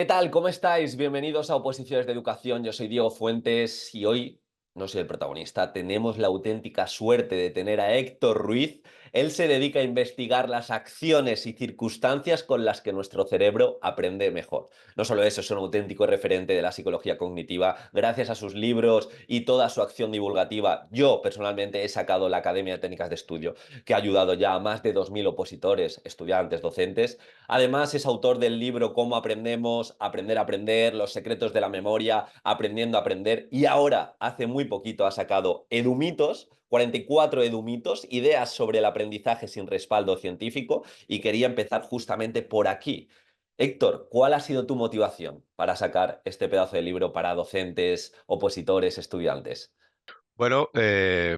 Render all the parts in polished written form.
¿Qué tal? ¿Cómo estáis? Bienvenidos a Oposiciones de Educación. Yo soy Diego Fuentes y hoy no soy el protagonista. Tenemos la auténtica suerte de tener a Héctor Ruiz. Él se dedica a investigar las acciones y circunstancias con las que nuestro cerebro aprende mejor. No solo eso, es un auténtico referente de la psicología cognitiva. Gracias a sus libros y toda su acción divulgativa, yo personalmente he sacado la Academia de Técnicas de Estudio, que ha ayudado ya a más de 2000 opositores, estudiantes, docentes. Además, es autor del libro Cómo aprendemos, Aprender a aprender, Los secretos de la memoria, Aprendiendo a aprender. Y ahora, hace muy poquito, ha sacado Edumitos, 44 edumitos, ideas sobre el aprendizaje sin respaldo científico. Y quería empezar justamente por aquí. Héctor, ¿cuál ha sido tu motivación para sacar este pedazo de libro para docentes, opositores, estudiantes? Bueno,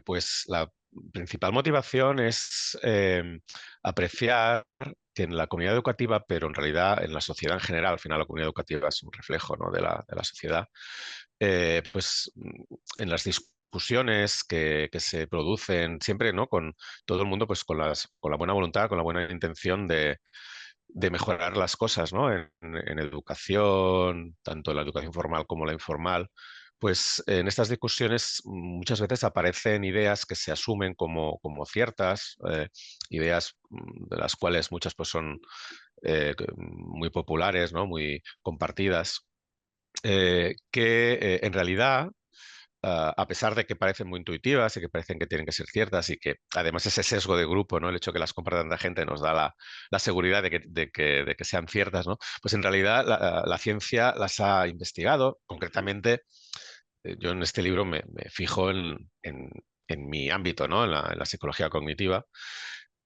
pues la principal motivación es apreciar que en la comunidad educativa, pero en realidad en la sociedad en general, al final la comunidad educativa es un reflejo, ¿no?, de la sociedad, en las discusiones que se producen siempre, ¿no?, con todo el mundo, pues con la buena voluntad, con la buena intención de mejorar las cosas, ¿no? En educación, tanto la educación formal como la informal, pues en estas discusiones muchas veces aparecen ideas que se asumen como ciertas, ideas de las cuales muchas pues son muy populares, ¿no?, muy compartidas, que en realidad a pesar de que parecen muy intuitivas y que parecen que tienen que ser ciertas y que además ese sesgo de grupo, ¿no?, el hecho de que las compra tanta gente nos da la seguridad de que sean ciertas, ¿no? Pues en realidad la ciencia las ha investigado. Concretamente, yo en este libro me fijo en mi ámbito, ¿no?, en la psicología cognitiva,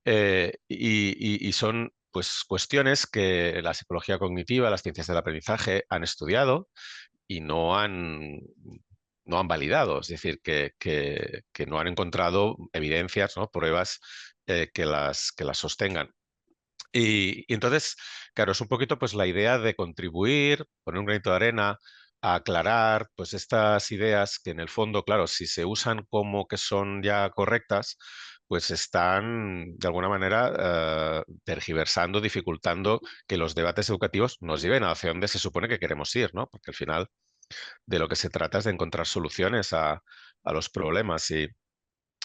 y son pues cuestiones que la psicología cognitiva, las ciencias del aprendizaje han estudiado y no han validado, es decir, que no han encontrado evidencias, ¿no?, pruebas que las sostengan. Y entonces, claro, es un poquito pues la idea de contribuir, poner un granito de arena, a aclarar pues estas ideas que en el fondo, claro, si se usan como que son ya correctas, pues están de alguna manera tergiversando, dificultando que los debates educativos nos lleven hacia donde se supone que queremos ir, ¿no? Porque al final de lo que se trata es de encontrar soluciones a los problemas. Y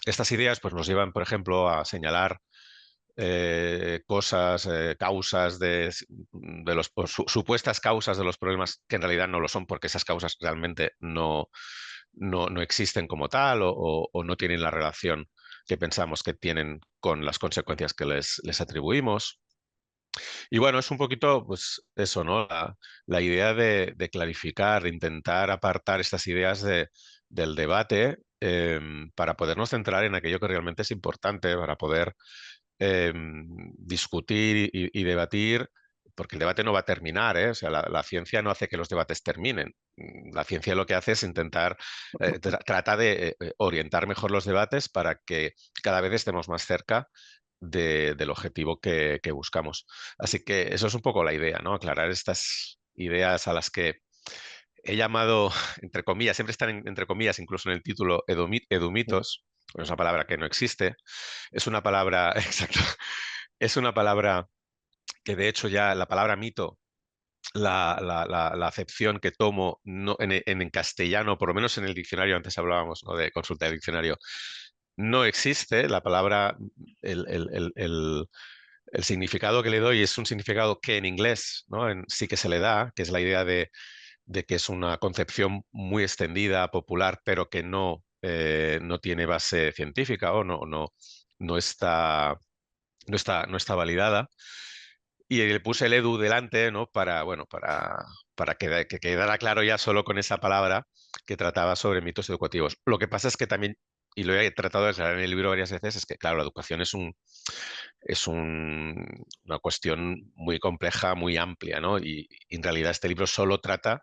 estas ideas pues, nos llevan, por ejemplo, a señalar cosas, causas de los supuestas causas de los problemas que en realidad no lo son, porque esas causas realmente no existen como tal o no tienen la relación que pensamos que tienen con las consecuencias que les atribuimos. Y bueno, es un poquito, pues eso, ¿no? La idea de clarificar, de intentar apartar estas ideas del debate, para podernos centrar en aquello que realmente es importante, para poder discutir y debatir, porque el debate no va a terminar, ¿eh? O sea, la ciencia no hace que los debates terminen. La ciencia lo que hace es intentar, trata de orientar mejor los debates para que cada vez estemos más cerca del objetivo que buscamos. Así que eso es un poco la idea, ¿no? Aclarar estas ideas a las que he llamado, entre comillas, siempre están entre comillas, incluso en el título, edumitos, es una palabra que no existe, es una palabra, exacto, es una palabra que de hecho ya la palabra mito, la acepción que tomo en castellano, por lo menos en el diccionario, antes hablábamos, ¿no?, de consulta de diccionario, no existe. La palabra, el, el- el- el- el significado que le doy es un significado que en inglés, ¿no?, sí que se le da, que es la idea de que es una concepción muy extendida, popular, pero que no tiene base científica o no está validada. Y le puse el edu delante, ¿no? Bueno, para que quedara claro ya solo con esa palabra que trataba sobre mitos educativos. Lo que pasa es que también, y lo he tratado de aclarar en el libro varias veces, es que, claro, la educación una cuestión muy compleja, muy amplia, ¿no? Y en realidad este libro solo trata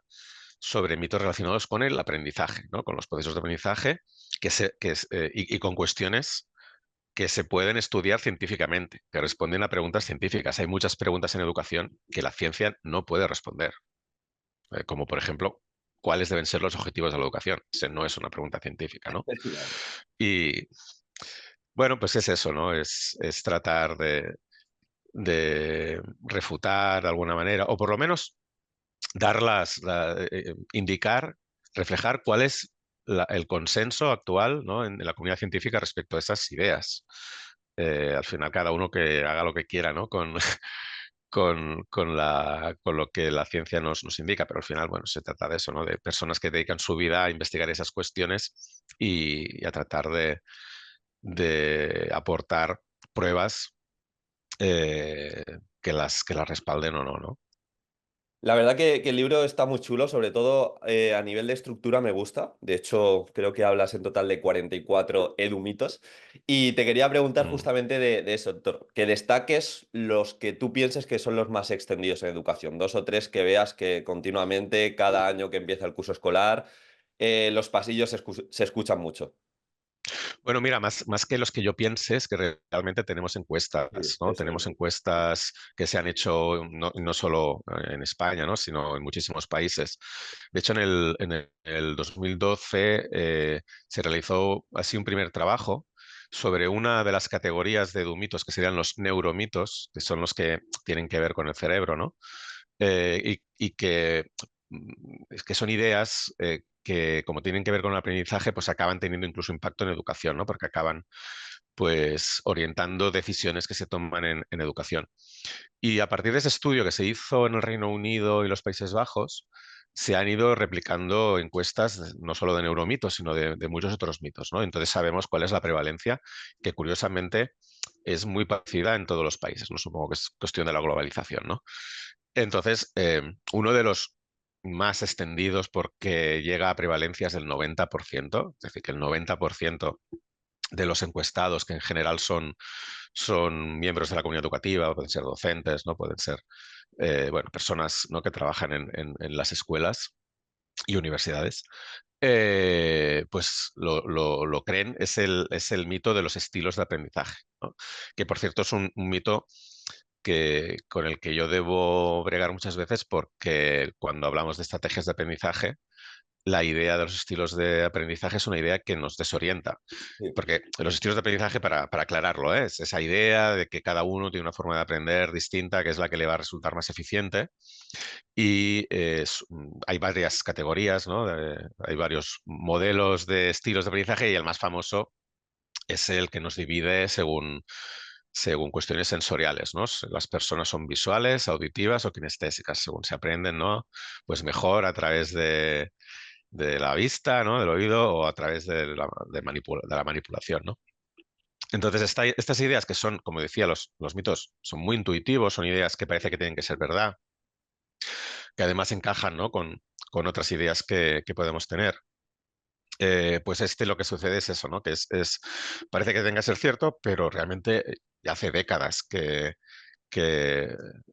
sobre mitos relacionados con el aprendizaje, ¿no?, con los procesos de aprendizaje y con cuestiones que se pueden estudiar científicamente, que responden a preguntas científicas. Hay muchas preguntas en educación que la ciencia no puede responder, como por ejemplo, ¿cuáles deben ser los objetivos de la educación? Ese no es una pregunta científica, ¿no? Y bueno, pues es eso, ¿no? Es tratar de refutar de alguna manera, o por lo menos indicar, reflejar cuál es el consenso actual, ¿no?, en la comunidad científica respecto a esas ideas. Al final, cada uno que haga lo que quiera, ¿no?, con lo que la ciencia nos indica, pero al final, bueno, se trata de eso, ¿no?, de personas que dedican su vida a investigar esas cuestiones y a tratar de aportar pruebas eh, que las respalden o no, ¿no? La verdad que el libro está muy chulo, sobre todo a nivel de estructura me gusta. De hecho, creo que hablas en total de 44 edumitos. Y te quería preguntar Mm. justamente de eso, Héctor, que destaques los que tú pienses que son los más extendidos en educación. Dos o tres que veas que continuamente, cada año que empieza el curso escolar, los pasillos se escuchan mucho. Bueno, mira, más que los que yo piense, es que realmente tenemos Sí, encuestas, ¿no? eso Tenemos es. encuestas que se han hecho no solo en España, ¿no?, sino en muchísimos países. De hecho, el 2012 se realizó así un primer trabajo sobre una de las categorías de edumitos, que serían los neuromitos, que son los que tienen que ver con el cerebro, ¿no? Y que son ideas que, como tienen que ver con el aprendizaje, pues acaban teniendo incluso impacto en educación, ¿no? Porque acaban pues orientando decisiones que se toman en educación. Y a partir de ese estudio que se hizo en el Reino Unido y los Países Bajos, se han ido replicando encuestas no solo de neuromitos, sino de muchos otros mitos, ¿no? Entonces sabemos cuál es la prevalencia, que curiosamente es muy parecida en todos los países, ¿no? Supongo que es cuestión de la globalización, ¿no? Entonces, uno de los más extendidos porque llega a prevalencias del 90%, es decir, que el 90% de los encuestados, que en general son miembros de la comunidad educativa, pueden ser docentes, ¿no? Pueden ser bueno, personas, ¿no?, que trabajan en las escuelas y universidades, pues lo creen, es el mito de los estilos de aprendizaje, ¿no? Que por cierto es un mito con el que yo debo bregar muchas veces porque cuando hablamos de estrategias de aprendizaje, la idea de los estilos de aprendizaje es una idea que nos desorienta. Sí. Porque los estilos de aprendizaje, para aclararlo, es esa idea de que cada uno tiene una forma de aprender distinta, que es la que le va a resultar más eficiente. Y hay varias categorías, ¿no? Hay varios modelos de estilos de aprendizaje y el más famoso es el que nos divide según cuestiones sensoriales, ¿no? Las personas son visuales, auditivas o kinestésicas, según se aprenden, ¿no? Pues mejor a través de la vista, ¿no?, del oído o a través de la manipulación, ¿no? Entonces, estas ideas que son, como decía, los mitos son muy intuitivos, son ideas que parece que tienen que ser verdad, que además encajan, ¿no?, con otras ideas que podemos tener. Pues lo que sucede es eso, ¿no? Que parece que tenga que ser cierto, pero realmente ya hace décadas que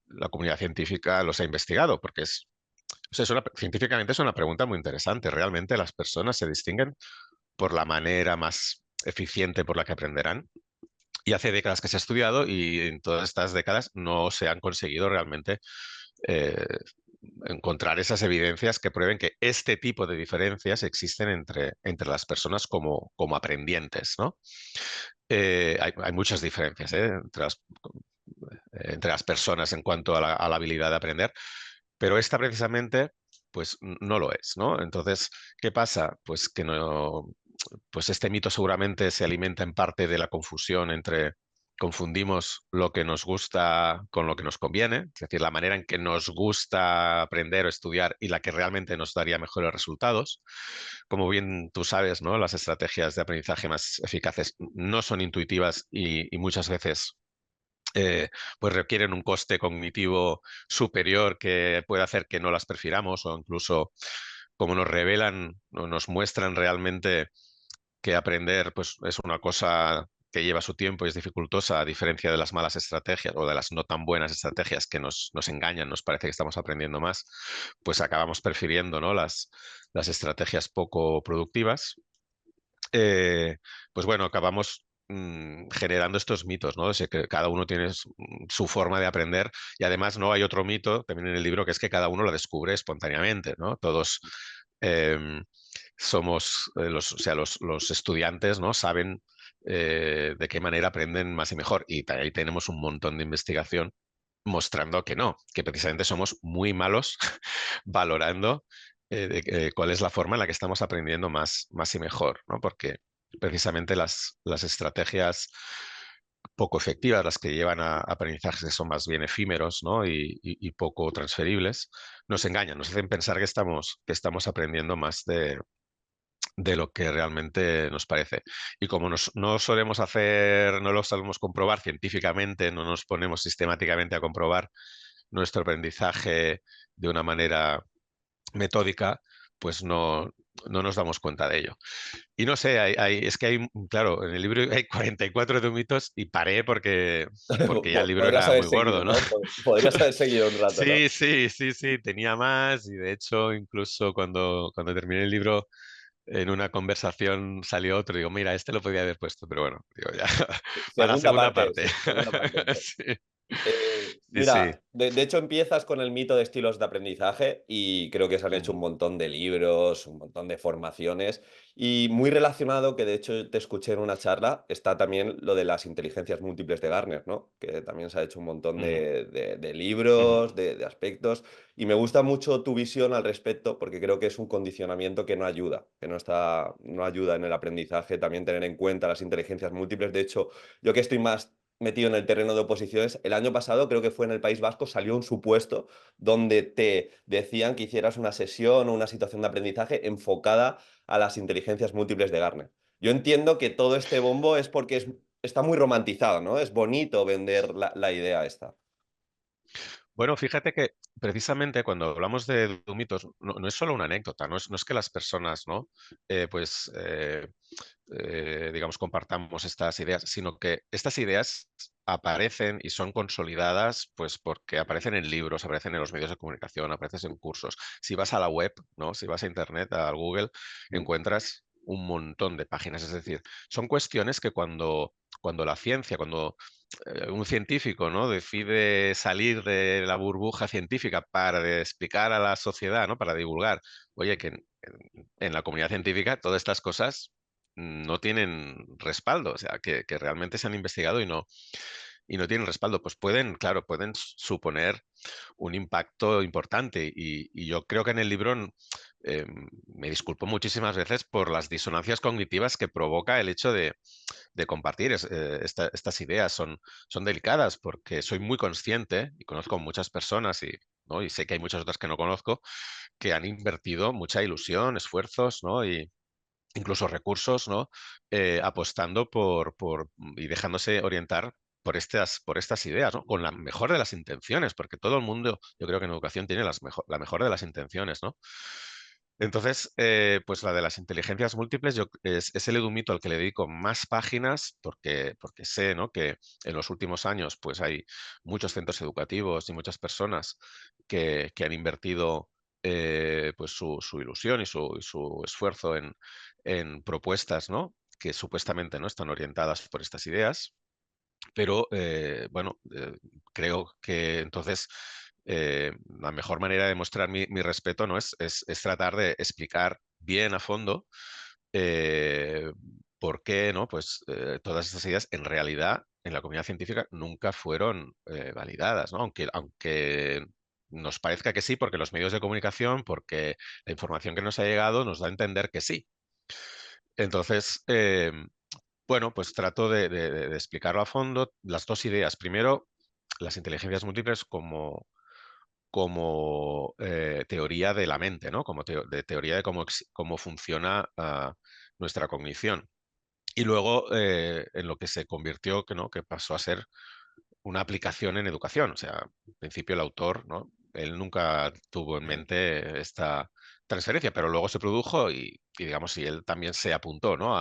la comunidad científica los ha investigado, porque o sea, científicamente es una pregunta muy interesante. ¿Realmente las personas se distinguen por la manera más eficiente por la que aprenderán? Y hace décadas que se ha estudiado y en todas estas décadas no se han conseguido realmente eh, encontrar esas evidencias que prueben que este tipo de diferencias existen entre las personas como aprendientes, ¿no? Hay muchas diferencias entre las personas en cuanto a la habilidad de aprender, pero esta precisamente pues no lo es, ¿no? Entonces, ¿qué pasa? Pues que no, pues este mito seguramente se alimenta en parte de la confusión confundimos lo que nos gusta con lo que nos conviene, es decir, la manera en que nos gusta aprender o estudiar y la que realmente nos daría mejores resultados. Como bien tú sabes, ¿no?, las estrategias de aprendizaje más eficaces no son intuitivas y muchas veces pues requieren un coste cognitivo superior que puede hacer que no las prefiramos o incluso como nos revelan o nos muestran realmente que aprender pues, es una cosa que lleva su tiempo y es dificultosa, a diferencia de las malas estrategias o de las no tan buenas estrategias que nos engañan, nos parece que estamos aprendiendo más, pues acabamos prefiriendo, ¿no?, las estrategias poco productivas. eh, pues bueno, acabamos generando estos mitos, ¿no? De que cada uno tiene su forma de aprender y además no hay otro mito también en el libro que es que cada uno lo descubre espontáneamente, ¿no? Todos em, somos, o sea, los estudiantes, ¿no?, saben de qué manera aprenden más y mejor y ahí tenemos un montón de investigación mostrando que no, que precisamente somos muy malos valorando cuál es la forma en la que estamos aprendiendo más y mejor, ¿no? Porque precisamente las estrategias poco efectivas, las que llevan a aprendizajes que son más bien efímeros, ¿no? Y poco transferibles, nos engañan, nos hacen pensar que estamos aprendiendo más de lo que realmente nos parece. Y como no solemos hacer, no lo solemos comprobar científicamente, no nos ponemos sistemáticamente a comprobar nuestro aprendizaje de una manera metódica, pues no nos damos cuenta de ello. Y no sé, es que hay, claro, en el libro hay 44 de mitos y paré porque ya el libro Podrías era haber muy seguido, gordo, ¿no? ¿no? Podrías haber seguido un rato, ¿no? Sí, sí, sí, sí, tenía más y de hecho incluso cuando terminé el libro en una conversación salió otro, digo, mira, este lo podía haber puesto, pero bueno, digo, ya, para la Segunda segunda parte, parte. segunda parte. Sí, sí, sí. Mira, de hecho empiezas con el mito de estilos de aprendizaje y creo que se han hecho Ujú, un montón de libros, un montón de formaciones y muy relacionado, que de hecho te escuché en una charla, está también lo de las inteligencias múltiples de Gartner, ¿no? Que también se ha hecho un montón ujú, de ujú. libros, de aspectos y me gusta mucho tu visión al respecto porque creo que es un condicionamiento que no ayuda, que no ayuda en el aprendizaje, también tener en cuenta las inteligencias múltiples. De hecho, yo que estoy más metido en el terreno de oposiciones. El año pasado, creo que fue en el País Vasco, salió un supuesto donde te decían que hicieras una sesión o una situación de aprendizaje enfocada a las inteligencias múltiples de Gartner. Yo entiendo que todo este bombo es porque está muy romantizado, ¿no? Es bonito vender la idea esta. Bueno, fíjate que precisamente cuando hablamos de mitos, no es solo una anécdota, no es que las personas, ¿no? Pues, digamos, compartamos estas ideas, sino que estas ideas aparecen y son consolidadas, pues porque aparecen en libros, aparecen en los medios de comunicación, aparecen en cursos. Si vas a la web, ¿no? Si vas a Internet, a Google, Mm. encuentras un montón de páginas. Es decir, son cuestiones que cuando la ciencia, cuando un científico, ¿no? Decide salir de la burbuja científica para explicar a la sociedad, ¿no? Para divulgar, oye, que en la comunidad científica todas estas cosas no tienen respaldo, o sea, que realmente se han investigado y no tienen respaldo, pues pueden, claro, pueden suponer un impacto importante. Y yo creo que en el libro me disculpo muchísimas veces por las disonancias cognitivas que provoca el hecho de compartir estas ideas. Son delicadas porque soy muy consciente y conozco muchas personas ¿no? Y sé que hay muchas otras que no conozco que han invertido mucha ilusión, esfuerzos, ¿no? Y incluso recursos, ¿no? Apostando y dejándose orientar por estas ideas, ¿no? Con la mejor de las intenciones, porque todo el mundo, yo creo que en educación tiene la mejor de las intenciones, ¿no? Entonces, pues la de las inteligencias múltiples es el edumito al que le dedico más páginas porque sé, ¿no? Que en los últimos años pues hay muchos centros educativos y muchas personas que han invertido pues su ilusión y su esfuerzo en propuestas, ¿no? Que supuestamente no están orientadas por estas ideas, pero bueno, creo que entonces la mejor manera de mostrar mi respeto, ¿no? Es tratar de explicar bien a fondo eh, por qué, ¿no? Pues todas estas ideas en realidad en la comunidad científica nunca fueron validadas, ¿no? Aunque nos parezca que sí, porque los medios de comunicación, porque la información que nos ha llegado nos da a entender que sí. Entonces, bueno, pues trato de explicarlo a fondo, las dos ideas. Primero, las inteligencias múltiples como teoría de la mente, ¿no? Como teoría de cómo funciona nuestra cognición. Y luego en lo que se convirtió, ¿no? Que pasó a ser una aplicación en educación. O sea, en principio el autor, ¿no? Él nunca tuvo en mente esta transferencia, pero luego se produjo y digamos, y él también se apuntó, ¿no?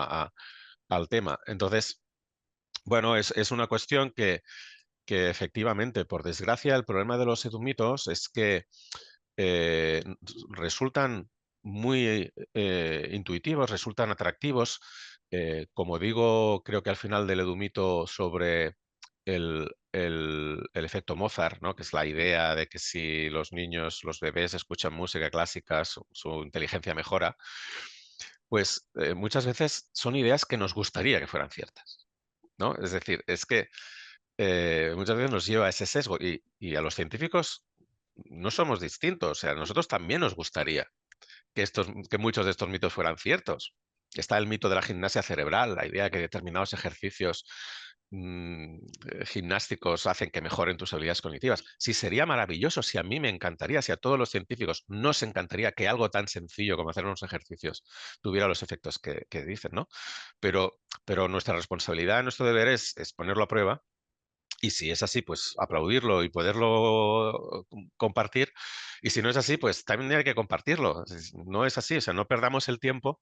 Al tema. Entonces, bueno, es una cuestión que efectivamente, por desgracia, el problema de los edumitos es que eh, resultan muy intuitivos, resultan atractivos. Como digo, creo que al final del edumito sobre el efecto Mozart, ¿no? Que es la idea de que si los niños, los bebés escuchan música clásica, su inteligencia mejora, pues muchas veces son ideas que nos gustaría que fueran ciertas, ¿no? Es decir, es que muchas veces nos lleva a ese sesgo y a los científicos no somos distintos. O sea, a nosotros también nos gustaría que muchos de estos mitos fueran ciertos. Está el mito de la gimnasia cerebral, la idea de que determinados ejercicios mm, gimnásticos hacen que mejoren tus habilidades cognitivas. Sí, sería maravilloso, si a mí me encantaría, si a todos los científicos nos encantaría que algo tan sencillo como hacer unos ejercicios tuviera los efectos que dicen, ¿no? Pero nuestra responsabilidad, nuestro deber es ponerlo a prueba y si es así, pues aplaudirlo y poderlo compartir. Y si no es así, pues también hay que compartirlo. No es así, o sea, no perdamos el tiempo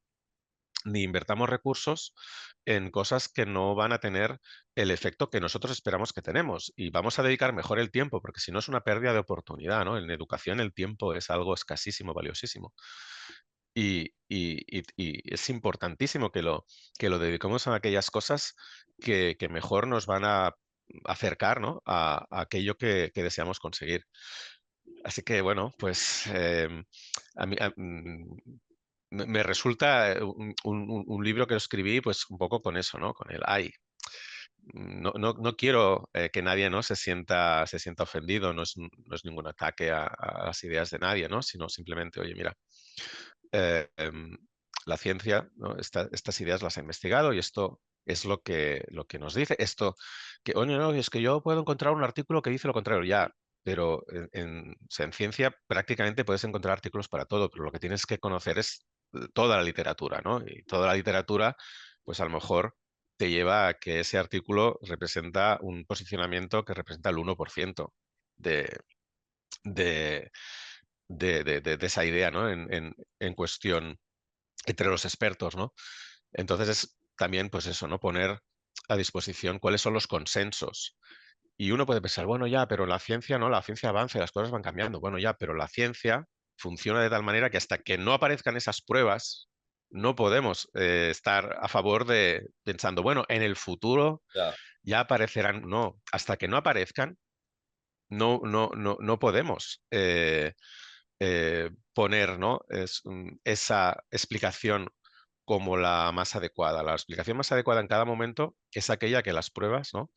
ni invertamos recursos en cosas que no van a tener el efecto que nosotros esperamos que tenemos. Y vamos a dedicar mejor el tiempo, porque si no es una pérdida de oportunidad, ¿no? En educación el tiempo es algo escasísimo, valiosísimo. Y es importantísimo que lo dediquemos a aquellas cosas que mejor nos van a acercar, ¿no? A aquello que deseamos conseguir. Así que, bueno, pues a mí, me resulta un libro que escribí pues un poco con eso, ¿no? Con el ay. No quiero que nadie, ¿no? se sienta ofendido, no es ningún ataque a las ideas de nadie, ¿no? Sino simplemente, oye, mira, eh, em, la ciencia, ¿no? Estas ideas las ha investigado y esto es lo que nos dice. Esto, que, oye, no, es que yo puedo encontrar un artículo que dice lo contrario, ya, pero o sea, en ciencia prácticamente puedes encontrar artículos para todo, pero lo que tienes que conocer es toda la literatura, ¿no? Y toda la literatura, pues a lo mejor te lleva a que ese artículo representa un posicionamiento que representa el 1% de, de, de esa idea, ¿no? En cuestión entre los expertos, ¿no? Entonces es también, pues eso, ¿no? Poner a disposición cuáles son los consensos. Y uno puede pensar, bueno, ya, pero la ciencia, ¿no? La ciencia avanza y las cosas van cambiando. Bueno, ya, pero la ciencia funciona de tal manera que hasta que no aparezcan esas pruebas, no podemos estar a favor de pensando, bueno, en el futuro Ya. ya aparecerán. No, hasta que no aparezcan, no podemos poner, ¿no? Esa explicación como la más adecuada. La explicación más adecuada en cada momento es aquella que las pruebas, ¿no?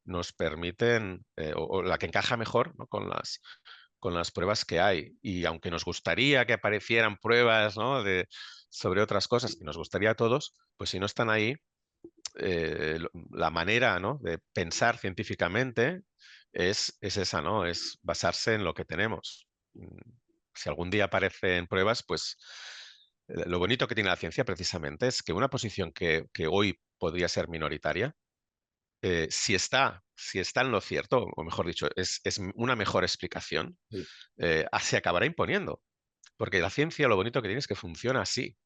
nos permiten, o la que encaja mejor, ¿no? Con las pruebas que hay. Y aunque nos gustaría que aparecieran pruebas, ¿no? sobre otras cosas, que nos gustaría a todos, pues si no están ahí, la manera, ¿no? de pensar científicamente es esa, ¿no? Es basarse en lo que tenemos. Si algún día aparecen pruebas, pues lo bonito que tiene la ciencia precisamente es que una posición que hoy podría ser minoritaria, si está en lo cierto, o mejor dicho, es una mejor explicación, Sí. se acabará imponiendo. Porque la ciencia lo bonito que tiene es que funciona así.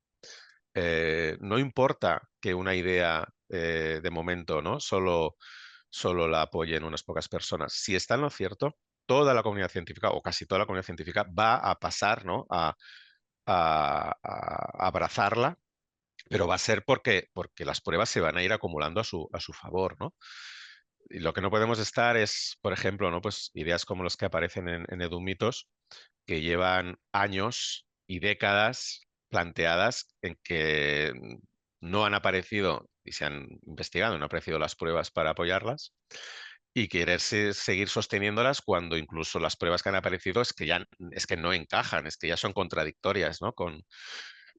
No importa que una idea de momento, ¿no? Solo la apoyen unas pocas personas. Si está en lo cierto, toda la comunidad científica, o casi toda la comunidad científica, va a pasar, ¿no? A abrazarla, pero va a ser porque las pruebas se van a ir acumulando a su favor, ¿no? Y lo que no podemos estar es, por ejemplo, ¿no? Pues ideas como los que aparecen en Edumitos, que llevan años y décadas planteadas en que no han aparecido y se han investigado, no han aparecido las pruebas para apoyarlas y querer seguir sosteniéndolas cuando incluso las pruebas que han aparecido es que no encajan, es que ya son contradictorias, ¿no? con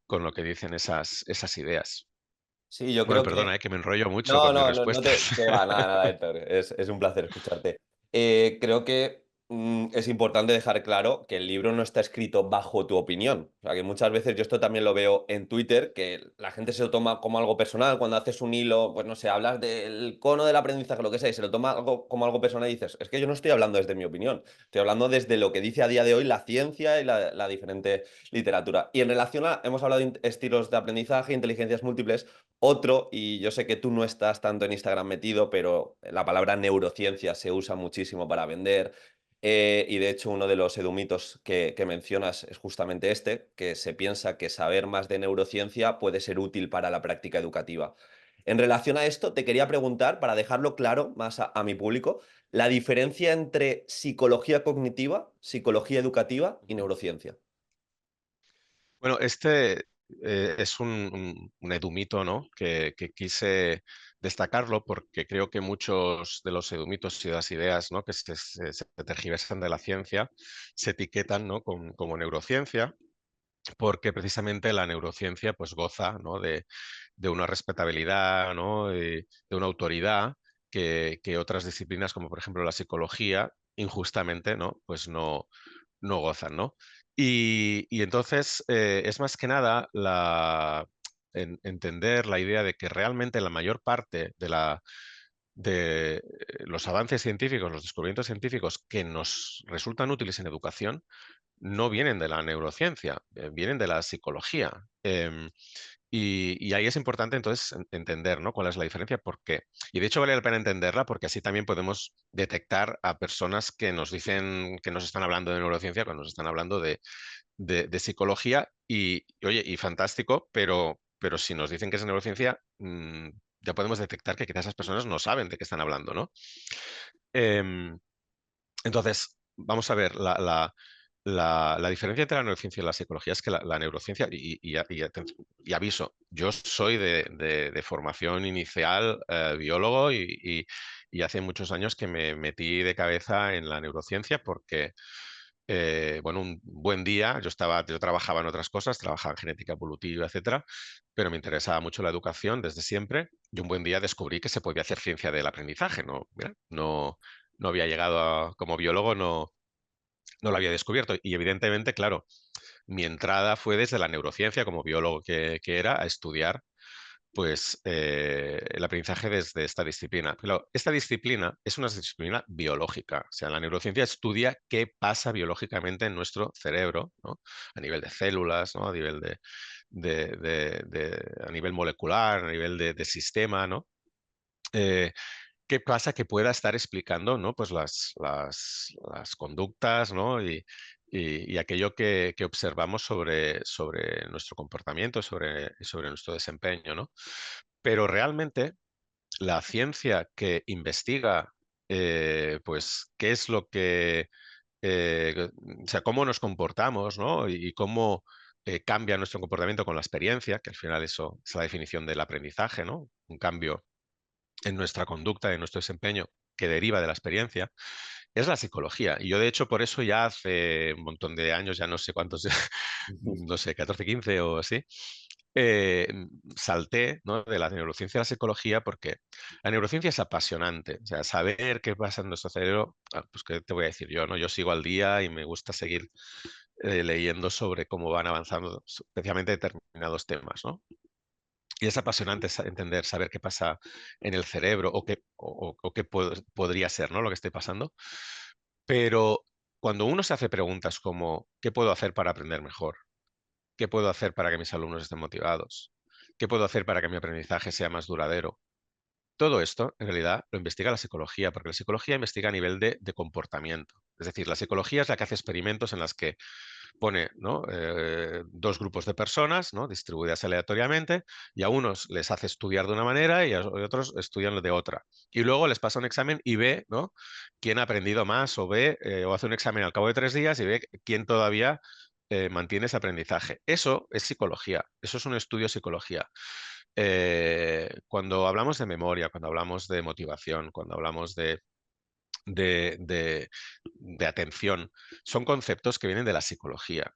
lo que dicen esas ideas. Sí, yo Bueno, creo perdona, que que me enrollo mucho no, con mis no, no, no te respuestas. que va, nada, nada, Héctor. Es un placer escucharte. Creo que es importante dejar claro que el libro no está escrito bajo tu opinión. O sea, que muchas veces yo esto también lo veo en Twitter, que la gente se lo toma como algo personal. Cuando haces un hilo, pues no sé, hablas del cono del aprendizaje, lo que sea, y se lo toma como algo personal y dices, es que yo no estoy hablando desde mi opinión, estoy hablando desde lo que dice a día de hoy la ciencia y la diferente literatura. Y en relación a, hemos hablado de estilos de aprendizaje, inteligencias múltiples. Otro, y yo sé que tú no estás tanto en Instagram metido, pero la palabra neurociencia se usa muchísimo para vender. Y de hecho, uno de los edumitos que mencionas es justamente este, que se piensa que saber más de neurociencia puede ser útil para la práctica educativa. En relación a esto, te quería preguntar, para dejarlo claro más a mi público, la diferencia entre psicología cognitiva, psicología educativa y neurociencia. Bueno, es un edumito, ¿no? Que quise destacarlo porque creo que muchos de los edumitos y de las ideas, ¿no? que se tergiversan de la ciencia se etiquetan, ¿no? como neurociencia, porque precisamente la neurociencia pues goza, ¿no? de una respetabilidad, ¿no? De una autoridad que otras disciplinas, como por ejemplo la psicología, injustamente, ¿no? Pues no gozan, ¿no? Y entonces es más que nada entender la idea de que realmente la mayor parte de los avances científicos, los descubrimientos científicos que nos resultan útiles en educación, no vienen de la neurociencia, vienen de la psicología. Y ahí es importante entonces entender, ¿no? cuál es la diferencia, por qué. Y de hecho vale la pena entenderla porque así también podemos detectar a personas que nos dicen que nos están hablando de neurociencia cuando nos están hablando de psicología oye, y fantástico, pero si nos dicen que es neurociencia, ya podemos detectar que quizás esas personas no saben de qué están hablando, ¿no? Em, entonces, vamos a ver, la diferencia entre la neurociencia y la psicología es que la neurociencia, y aviso, yo soy de formación inicial biólogo y hace muchos años que me metí de cabeza en la neurociencia porque, bueno, un buen día, yo trabajaba en otras cosas, trabajaba en genética evolutiva, etcétera, pero me interesaba mucho la educación desde siempre y un buen día descubrí que se podía hacer ciencia del aprendizaje, ¿no? Mira, no había llegado como biólogo, no lo había descubierto. Y evidentemente, claro, mi entrada fue desde la neurociencia, como biólogo que era, a estudiar pues, el aprendizaje desde esta disciplina. Pero esta disciplina es una disciplina biológica. O sea, la neurociencia estudia qué pasa biológicamente en nuestro cerebro, ¿no? A nivel de células, ¿no? A nivel a nivel molecular, a nivel de sistema, ¿no? Eh, ¿Qué pasa que pueda estar explicando, ¿no? Pues las conductas, ¿no? Y aquello que observamos sobre nuestro comportamiento, sobre nuestro desempeño, ¿no? Pero realmente la ciencia que investiga, pues, qué es lo o sea, cómo nos comportamos, ¿no? Y cómo cambia nuestro comportamiento con la experiencia, que al final eso es la definición del aprendizaje, ¿no? Un cambio en nuestra conducta, en nuestro desempeño, que deriva de la experiencia, es la psicología. Y yo, de hecho, por eso ya hace un montón de años, ya no sé cuántos, no sé, 14, 15 o así, eh, salté, ¿no? de la neurociencia a la psicología porque la neurociencia es apasionante. O sea, saber qué pasa en nuestro cerebro, pues qué te voy a decir yo, ¿no? Yo sigo al día y me gusta seguir leyendo sobre cómo van avanzando especialmente determinados temas, ¿no? Y es apasionante entender, saber qué pasa en el cerebro o qué podría ser, ¿no? lo que esté pasando. Pero cuando uno se hace preguntas como, ¿qué puedo hacer para aprender mejor? ¿Qué puedo hacer para que mis alumnos estén motivados? ¿Qué puedo hacer para que mi aprendizaje sea más duradero? Todo esto, en realidad, lo investiga la psicología, porque la psicología investiga a nivel de comportamiento. Es decir, la psicología es la que hace experimentos en las que pone, ¿no? Dos grupos de personas, ¿no? distribuidas aleatoriamente, y a unos les hace estudiar de una manera y a otros estudian de otra. Y luego les pasa un examen y ve, ¿no? quién ha aprendido más o ve, o hace un examen al cabo de 3 días y ve quién todavía mantiene ese aprendizaje. Eso es psicología, eso es un estudio de psicología. Cuando hablamos de memoria, cuando hablamos de motivación, cuando hablamos de, de- de atención, son conceptos que vienen de la psicología.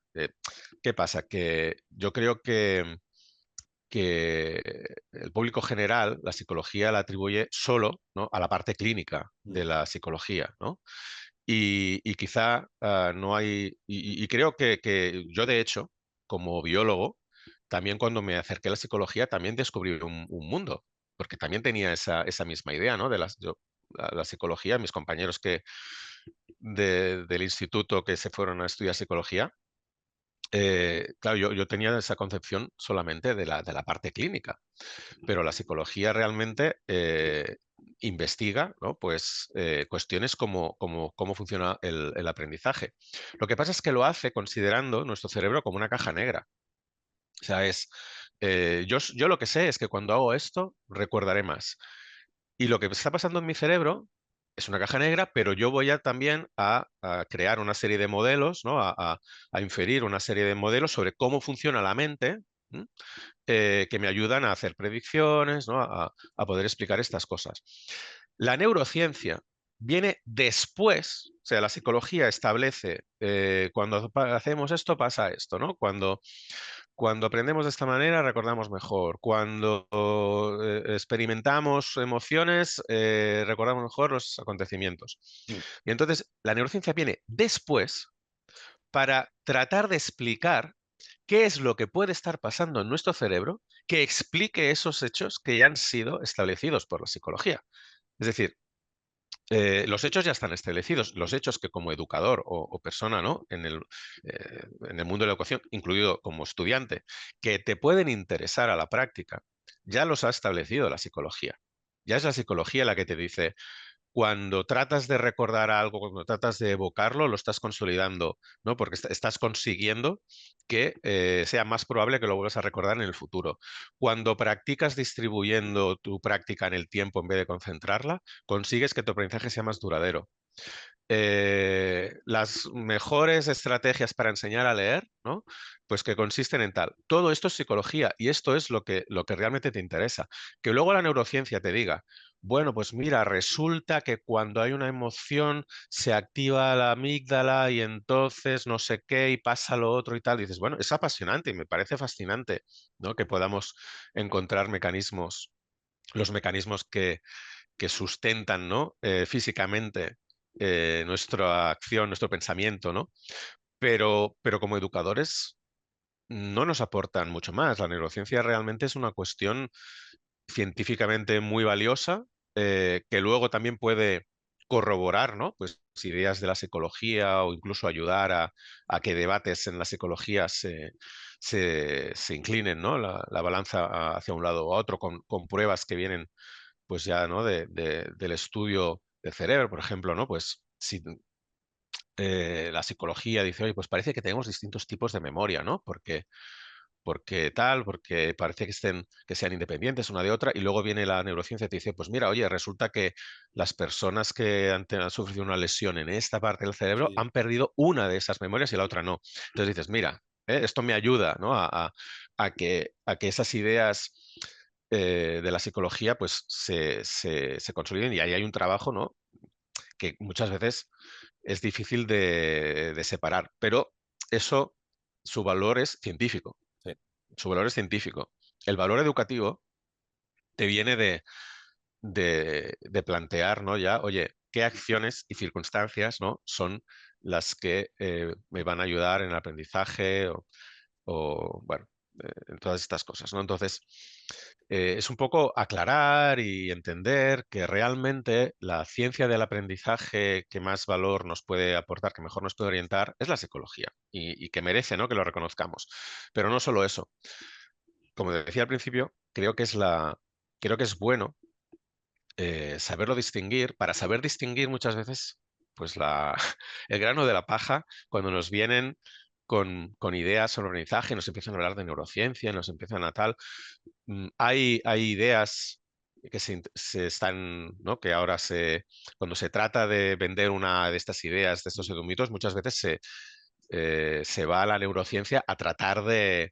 ¿Qué pasa? Que yo creo que el público general, la psicología la atribuye solo, ¿no? a la parte clínica de la psicología, ¿no? Y quizá no hay, y creo que yo de hecho, como biólogo, también cuando me acerqué a la psicología, también descubrí un mundo, porque también tenía esa misma idea, ¿no? La psicología, mis compañeros del instituto que se fueron a estudiar psicología, claro, yo tenía esa concepción solamente de la parte clínica, pero la psicología realmente investiga, ¿no? pues, cuestiones como cómo funciona el aprendizaje. Lo que pasa es que lo hace considerando nuestro cerebro como una caja negra. O sea, yo lo que sé es que cuando hago esto, recordaré más. Y lo que está pasando en mi cerebro es una caja negra, pero yo voy también a crear una serie de modelos, ¿no? A inferir una serie de modelos sobre cómo funciona la mente, ¿m? Que me ayudan a hacer predicciones, ¿no? A poder explicar estas cosas. La neurociencia viene después, o sea, la psicología establece, cuando hacemos esto pasa esto, ¿no? Cuando aprendemos de esta manera recordamos mejor, cuando experimentamos emociones recordamos mejor los acontecimientos. Mm. Y entonces la neurociencia viene después para tratar de explicar qué es lo que puede estar pasando en nuestro cerebro que explique esos hechos que ya han sido establecidos por la psicología. Es decir, los hechos ya están establecidos, los hechos que como educador o persona, ¿no? En el mundo de la educación, incluido como estudiante, que te pueden interesar a la práctica, ya los ha establecido la psicología. Ya es la psicología la que te dice, cuando tratas de recordar algo, cuando tratas de evocarlo, lo estás consolidando, ¿no? Porque estás consiguiendo que sea más probable que lo vuelvas a recordar en el futuro. Cuando practicas distribuyendo tu práctica en el tiempo en vez de concentrarla, consigues que tu aprendizaje sea más duradero. Las mejores estrategias para enseñar a leer, ¿no? Pues que consisten en tal. Todo esto es psicología y esto es lo que realmente te interesa. Que luego la neurociencia te diga, bueno, pues mira, resulta que cuando hay una emoción se activa la amígdala y entonces no sé qué y pasa lo otro y tal. Y dices, bueno, es apasionante y me parece fascinante, ¿no? Que podamos encontrar mecanismos, los mecanismos que sustentan, ¿no? Físicamente nuestra acción, nuestro pensamiento, ¿no? Pero como educadores no nos aportan mucho más. La neurociencia realmente es una cuestión científicamente muy valiosa, que luego también puede corroborar, ¿no? Pues ideas de la psicología o incluso ayudar a que debates en la psicología se inclinen, ¿no? La balanza hacia un lado u otro con pruebas que vienen pues ya, ¿no? Del estudio del cerebro, por ejemplo, ¿no? Pues si la psicología dice, oye, pues parece que tenemos distintos tipos de memoria, ¿no? Porque parece que que sean independientes una de otra, y luego viene la neurociencia y te dice, pues mira, oye, resulta que las personas que han sufrido una lesión en esta parte del cerebro Sí, han perdido una de esas memorias y la otra no. Entonces dices, mira, esto me ayuda, ¿no? A que esas ideas de la psicología pues se consoliden y ahí hay un trabajo, ¿no? Que muchas veces es difícil de separar, pero eso, su valor es científico, sí. su valor es científico. El valor educativo te viene de plantear, ¿no? Ya, oye, ¿qué acciones y circunstancias, ¿no? son las que me van a ayudar en el aprendizaje bueno, en todas estas cosas, ¿no? Entonces, es un poco aclarar y entender que realmente la ciencia del aprendizaje que más valor nos puede aportar, que mejor nos puede orientar, es la psicología y que merece, ¿no? Que lo reconozcamos. Pero no solo eso. Como decía al principio, creo que es bueno saberlo distinguir. Para saber distinguir muchas veces, pues el grano de la paja, cuando nos vienen con ideas sobre aprendizaje, nos empiezan a hablar de neurociencia, nos empiezan a tal. Hay ideas que se están, ¿no? Que ahora cuando se trata de vender una de estas ideas, de estos edumitos, muchas veces se va a la neurociencia a tratar de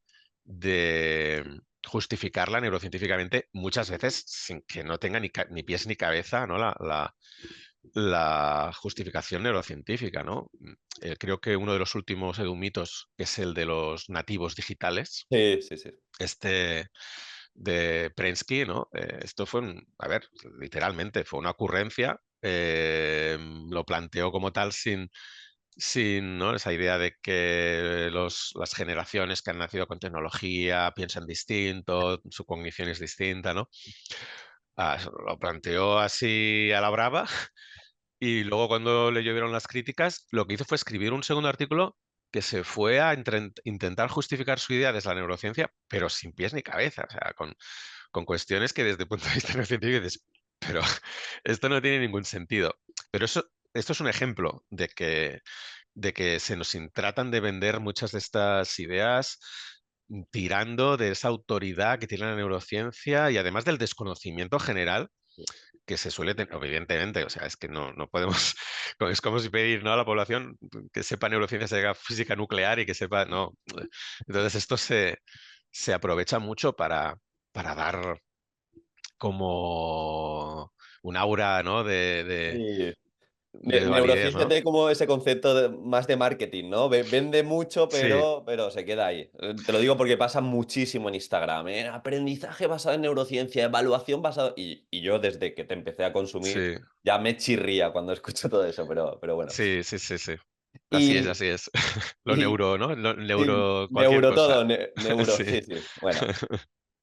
justificarla neurocientíficamente, muchas veces sin que no tenga ni pies ni cabeza, ¿no? La justificación neurocientífica, ¿no? Creo que uno de los últimos edumitos, que es el de los nativos digitales, Sí, sí, sí. este de Prensky, ¿no? Esto fue, a ver, literalmente fue una ocurrencia, lo planteó como tal sin, ¿no? Esa idea de que las generaciones que han nacido con tecnología piensan distinto, su cognición es distinta, ¿no? Lo planteó así a la brava y luego cuando le llovieron las críticas, lo que hizo fue escribir un segundo artículo que se fue a intentar justificar su idea desde la neurociencia, pero sin pies ni cabeza, o sea, con cuestiones que desde el punto de vista neurocientífico dices, pero esto no tiene ningún sentido. Pero esto es un ejemplo de que se nos tratan de vender muchas de estas ideas tirando de esa autoridad que tiene la neurociencia y además del desconocimiento general que se suele tener, evidentemente, o sea, es que no podemos, es como si pedir, ¿no? A la población que sepa neurociencia, sepa física nuclear y que sepa, no. Entonces esto se aprovecha mucho para dar como un aura, ¿no? Sí. De validez, Neurociencia ¿no? tiene como ese concepto más de marketing, ¿no? Vende mucho, Sí, pero se queda ahí. Te lo digo porque pasa muchísimo en Instagram, ¿eh? Aprendizaje basado en neurociencia, evaluación basada... Y yo desde que te empecé a consumir sí, ya me chirría cuando escucho todo eso, pero bueno. sí, sí, sí, sí. Así es, Y, así es. Lo y, neuro, ¿no? Lo y neuro cualquier neuro cosa. todo, neuro, Sí. sí, sí. Bueno.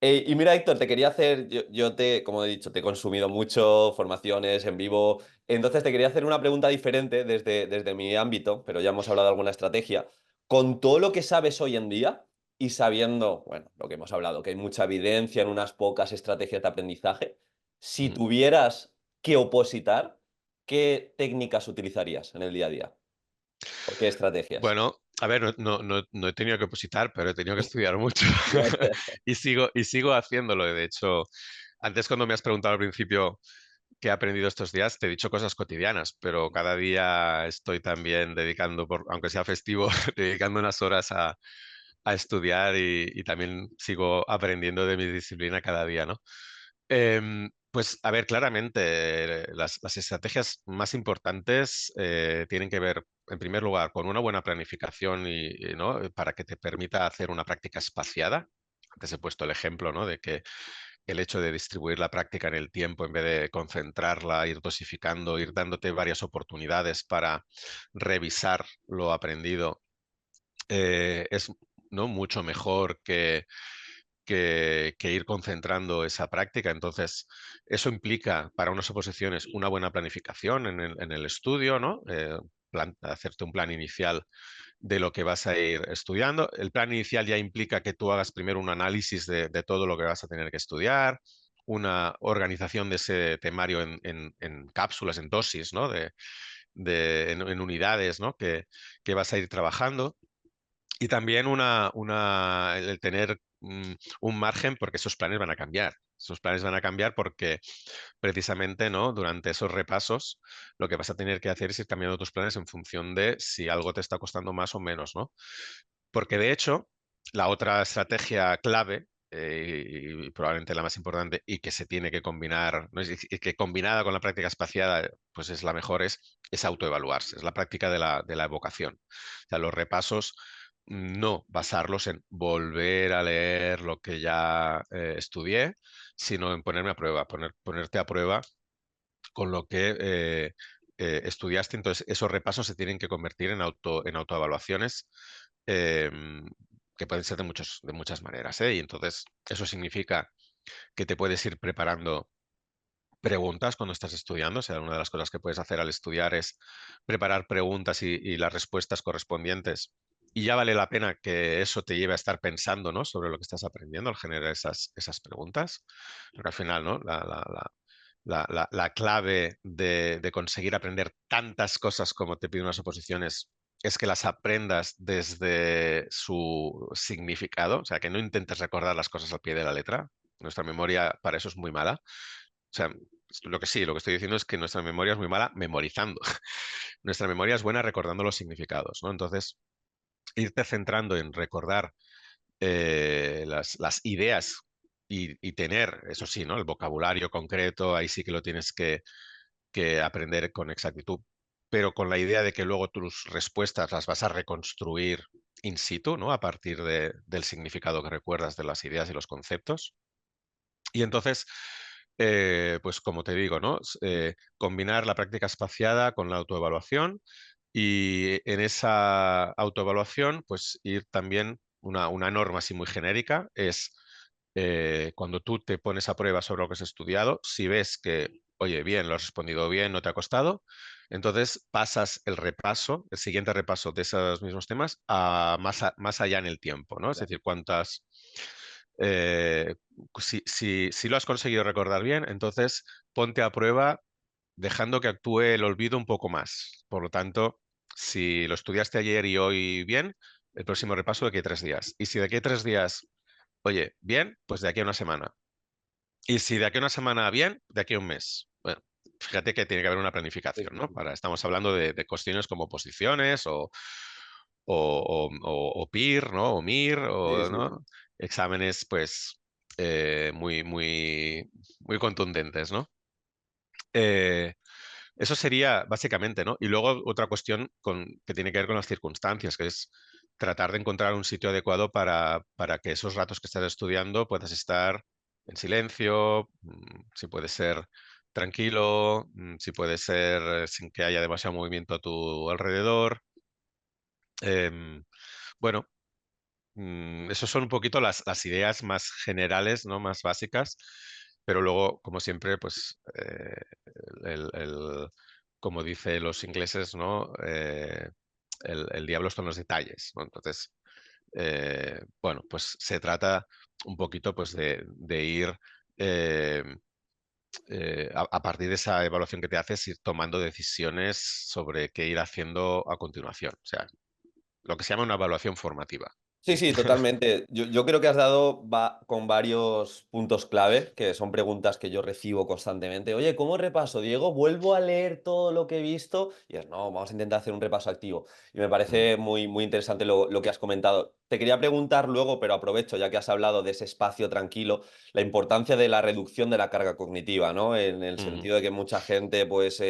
Y mira, Héctor, te quería hacer, yo te, como he dicho, te he consumido mucho, formaciones en vivo, entonces te quería hacer una pregunta diferente desde mi ámbito, pero ya hemos hablado de alguna estrategia. Con todo lo que sabes hoy en día y sabiendo, bueno, lo que hemos hablado, que hay mucha evidencia en unas pocas estrategias de aprendizaje, si Mm. tuvieras que opositar, ¿qué técnicas utilizarías en el día a día? ¿O qué estrategias? Bueno, a ver, no he tenido que opositar, pero he tenido que estudiar mucho y sigo haciéndolo. De hecho, antes cuando me has preguntado al principio qué he aprendido estos días, te he dicho cosas cotidianas, pero cada día estoy también dedicando, aunque sea festivo, dedicando unas horas a estudiar y también sigo aprendiendo de mi disciplina cada día, ¿no? Pues a ver, claramente las estrategias más importantes tienen que ver, en primer lugar, con una buena planificación ¿no? Para que te permita hacer una práctica espaciada. Antes he puesto el ejemplo, ¿no? De que el hecho de distribuir la práctica en el tiempo en vez de concentrarla, ir dosificando, ir dándote varias oportunidades para revisar lo aprendido, es, ¿no? mucho mejor que ir concentrando esa práctica. Entonces, eso implica para unas oposiciones una buena planificación en el estudio, ¿no? Hacerte un plan inicial de lo que vas a ir estudiando. El plan inicial ya implica que tú hagas primero un análisis de todo lo que vas a tener que estudiar, una organización de ese temario en cápsulas, en dosis, ¿no? En unidades, ¿no? Que vas a ir trabajando. Y también el tener un margen porque esos planes van a cambiar. Esos planes van a cambiar porque precisamente, ¿no? Durante esos repasos lo que vas a tener que hacer es ir cambiando tus planes en función de si algo te está costando más o menos, ¿no? Porque de hecho, la otra estrategia clave, y probablemente la más importante, y que se tiene que combinar, ¿no? Y que combinada con la práctica espaciada, pues es la mejor, es autoevaluarse, es la práctica de la evocación. O sea, los repasos, no basarlos en volver a leer lo que ya estudié, sino en ponerme a prueba, ponerte a prueba con lo que estudiaste. Entonces, esos repasos se tienen que convertir en autoevaluaciones em, que pueden ser de muchas maneras, ¿eh? Y entonces, eso significa que te puedes ir preparando preguntas cuando estás estudiando. O sea, una de las cosas que puedes hacer al estudiar es preparar preguntas y las respuestas correspondientes. Y ya vale la pena que eso te lleve a estar pensando, ¿no? sobre lo que estás aprendiendo al generar esas preguntas. Porque al final, ¿no? La clave de conseguir aprender tantas cosas como te piden las oposiciones es que las aprendas desde su significado, o sea, que no intentes recordar las cosas al pie de la letra. Nuestra memoria para eso es muy mala. O sea, lo que estoy diciendo es que nuestra memoria es muy mala memorizando. Nuestra memoria es buena recordando los significados, ¿no? Entonces, irte centrando en recordar las ideas y tener, eso sí, ¿no? El vocabulario concreto, ahí sí que lo tienes que aprender con exactitud, pero con la idea de que luego tus respuestas las vas a reconstruir in situ, ¿no? A partir del significado que recuerdas de las ideas y los conceptos. Y entonces, pues como te digo, ¿no? Combinar la práctica espaciada con la autoevaluación y en esa autoevaluación, pues ir también, una norma así muy genérica, es cuando tú te pones a prueba sobre lo que has estudiado, si ves que, oye, bien, lo has respondido bien, no te ha costado, entonces pasas el siguiente repaso de esos mismos temas más allá en el tiempo, ¿no? Es decir, eh, si lo has conseguido recordar bien, entonces ponte a prueba dejando que actúe el olvido un poco más. Por lo tanto, si lo estudiaste ayer y hoy bien, el próximo repaso de aquí a 3 días. Y si de aquí a 3 días, oye, bien, pues de aquí a una semana. Y si de aquí a una semana bien, de aquí a un mes. Bueno, fíjate que tiene que haber una Sí, planificación, sí, ¿no? sí. Estamos hablando de cuestiones como posiciones o PIR, ¿no? O MIR, Sí, o, sí. ¿no? Exámenes, pues, muy contundentes, ¿no? Eh, Eso sería básicamente, ¿no? Y luego otra cuestión que tiene que ver con las circunstancias, que es tratar de encontrar un sitio adecuado para que esos ratos que estás estudiando puedas estar en silencio, si puede ser tranquilo, si puede ser sin que haya demasiado movimiento a tu alrededor. Em, bueno, esos son un poquito las ideas más generales, ¿no? Más básicas, pero luego, como siempre, pues como dicen los ingleses, ¿no? El diablo está en los detalles, ¿no? Entonces, bueno, pues se trata un poquito pues de ir eh, a partir de esa evaluación que te haces, ir tomando decisiones sobre qué ir haciendo a continuación. O sea, lo que se llama una evaluación formativa. Sí, sí, totalmente. Yo creo que has dado con varios puntos clave, que son preguntas que yo recibo constantemente. Oye, ¿cómo repaso, Diego? ¿Vuelvo a leer todo lo que he visto? Y es, no, vamos a intentar hacer un repaso activo. Y me Mm, parece muy, muy interesante lo que has comentado. Te quería preguntar luego, pero aprovecho, ya que has hablado de ese espacio tranquilo, la importancia de la reducción de la carga cognitiva, ¿no? En el mm, sentido de que mucha gente, pues,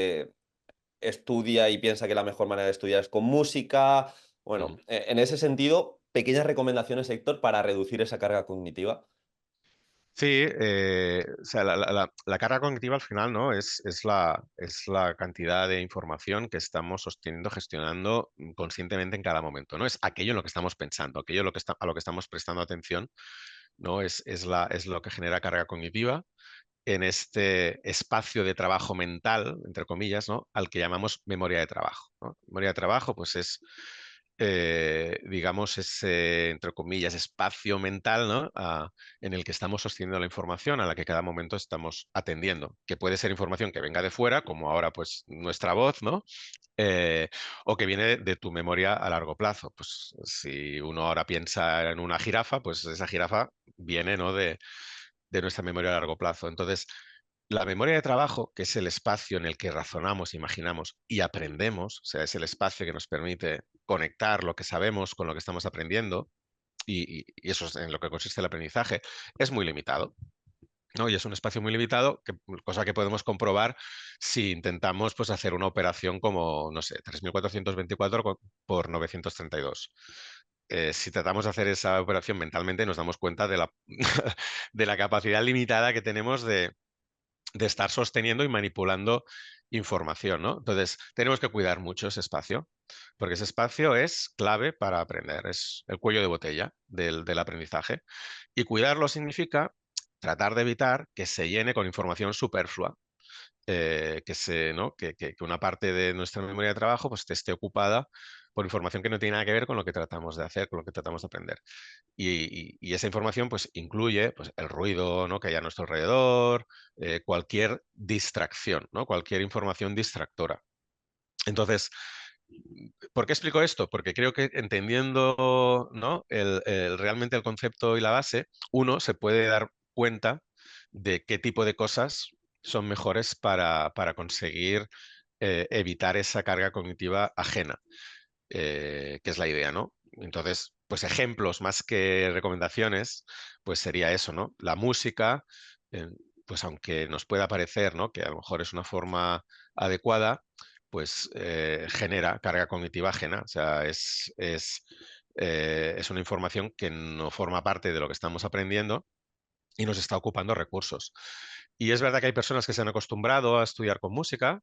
estudia y piensa que la mejor manera de estudiar es con música. Bueno, mm. en ese sentido, pequeñas recomendaciones, Héctor, para reducir esa carga cognitiva. Sí, o sea, la carga cognitiva al final, ¿no? Es la cantidad de información que estamos sosteniendo, gestionando conscientemente en cada momento, ¿no? Es aquello en lo que estamos pensando, aquello a lo que estamos prestando atención, ¿no? Es lo que genera carga cognitiva en este espacio de trabajo mental, entre comillas, ¿no? Al que llamamos memoria de trabajo, ¿no? Memoria de trabajo, pues es, digamos, ese, entre comillas, espacio mental, ¿no? En el que estamos sosteniendo la información a la que cada momento estamos atendiendo, que puede ser información que venga de fuera, como ahora, pues, nuestra voz, ¿no? O que viene de tu memoria a largo plazo. Pues si uno ahora piensa en una jirafa, pues esa jirafa viene, ¿no? de nuestra memoria a largo plazo. Entonces, la memoria de trabajo, que es el espacio en el que razonamos, imaginamos y aprendemos, o sea, es el espacio que nos permite conectar lo que sabemos con lo que estamos aprendiendo, y eso es en lo que consiste el aprendizaje, es muy limitado. ¿No? Y es un espacio muy limitado, cosa que podemos comprobar si intentamos pues, hacer una operación como, no sé, 3424 por 932. Si tratamos de hacer esa operación mentalmente, nos damos cuenta de la capacidad limitada que tenemos de estar sosteniendo y manipulando información, ¿no? Entonces, tenemos que cuidar mucho ese espacio, porque ese espacio es clave para aprender, es el cuello de botella del aprendizaje. Y cuidarlo significa tratar de evitar que se llene con información superflua, ¿no? Que una parte de nuestra memoria de trabajo pues, esté ocupada por información que no tiene nada que ver con lo que tratamos de hacer, con lo que tratamos de aprender. Y esa información pues, incluye pues, el ruido, ¿no? que hay a nuestro alrededor, cualquier distracción, ¿no? Cualquier información distractora. Entonces, ¿por qué explico esto? Porque creo que entendiendo, ¿no? Realmente el concepto y la base, uno se puede dar cuenta de qué tipo de cosas son mejores para conseguir evitar esa carga cognitiva ajena, que es la idea, ¿no? Entonces, pues ejemplos más que recomendaciones, pues sería eso, ¿no? La música, eh, pues aunque nos pueda parecer, ¿no? Que a lo mejor es una forma adecuada, pues genera carga cognitiva ajena. O sea, es una información que no forma parte de lo que estamos aprendiendo y nos está ocupando recursos. Y es verdad que hay personas que se han acostumbrado a estudiar con música,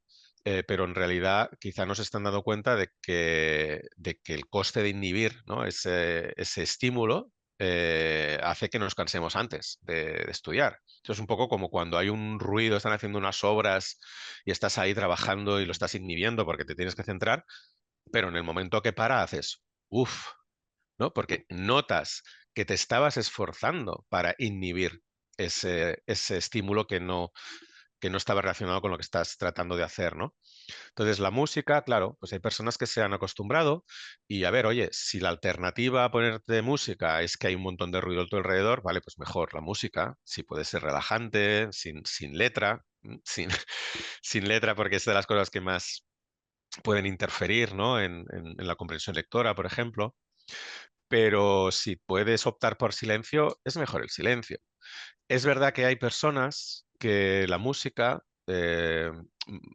pero en realidad quizá no se están dando cuenta de que el coste de inhibir, ¿no? ese estímulo hace que nos cansemos antes de estudiar. Esto es un poco como cuando hay un ruido, están haciendo unas obras y estás ahí trabajando y lo estás inhibiendo porque te tienes que centrar, pero en el momento que para haces, uff, ¿no? Porque notas que te estabas esforzando para inhibir ese estímulo que no estaba relacionado con lo que estás tratando de hacer, ¿no? Entonces, la música, claro, pues hay personas que se han acostumbrado y a ver, oye, si la alternativa a ponerte música es que hay un montón de ruido a tu alrededor, vale, pues mejor la música, si puede ser relajante, sin letra, sin, sin letra, porque es de las cosas que más pueden interferir, ¿no? En la comprensión lectora, por ejemplo. Pero si puedes optar por silencio, es mejor el silencio. Es verdad que hay personas que la música,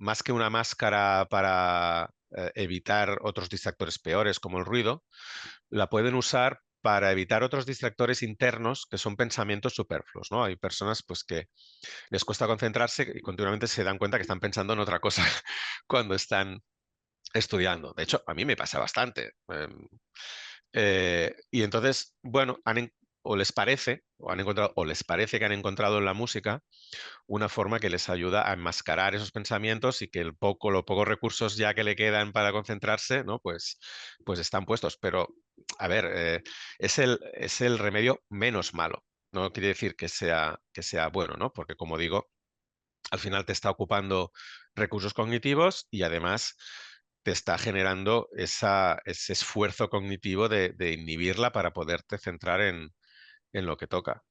más que una máscara para evitar otros distractores peores como el ruido, la pueden usar para evitar otros distractores internos que son pensamientos superfluos, ¿no? Hay personas pues que les cuesta concentrarse y continuamente se dan cuenta que están pensando en otra cosa cuando están estudiando. De hecho, a mí me pasa bastante. Y entonces, bueno, o les parece, o han encontrado, o les parece que han encontrado en la música una forma que les ayuda a enmascarar esos pensamientos y que los pocos recursos ya que le quedan para concentrarse, ¿no? Pues están puestos. Pero, a ver, es el remedio menos malo. No quiere decir que sea bueno, ¿no? Porque, como digo, al final te está ocupando recursos cognitivos y además te está generando ese esfuerzo cognitivo de inhibirla para poderte centrar en lo que toca.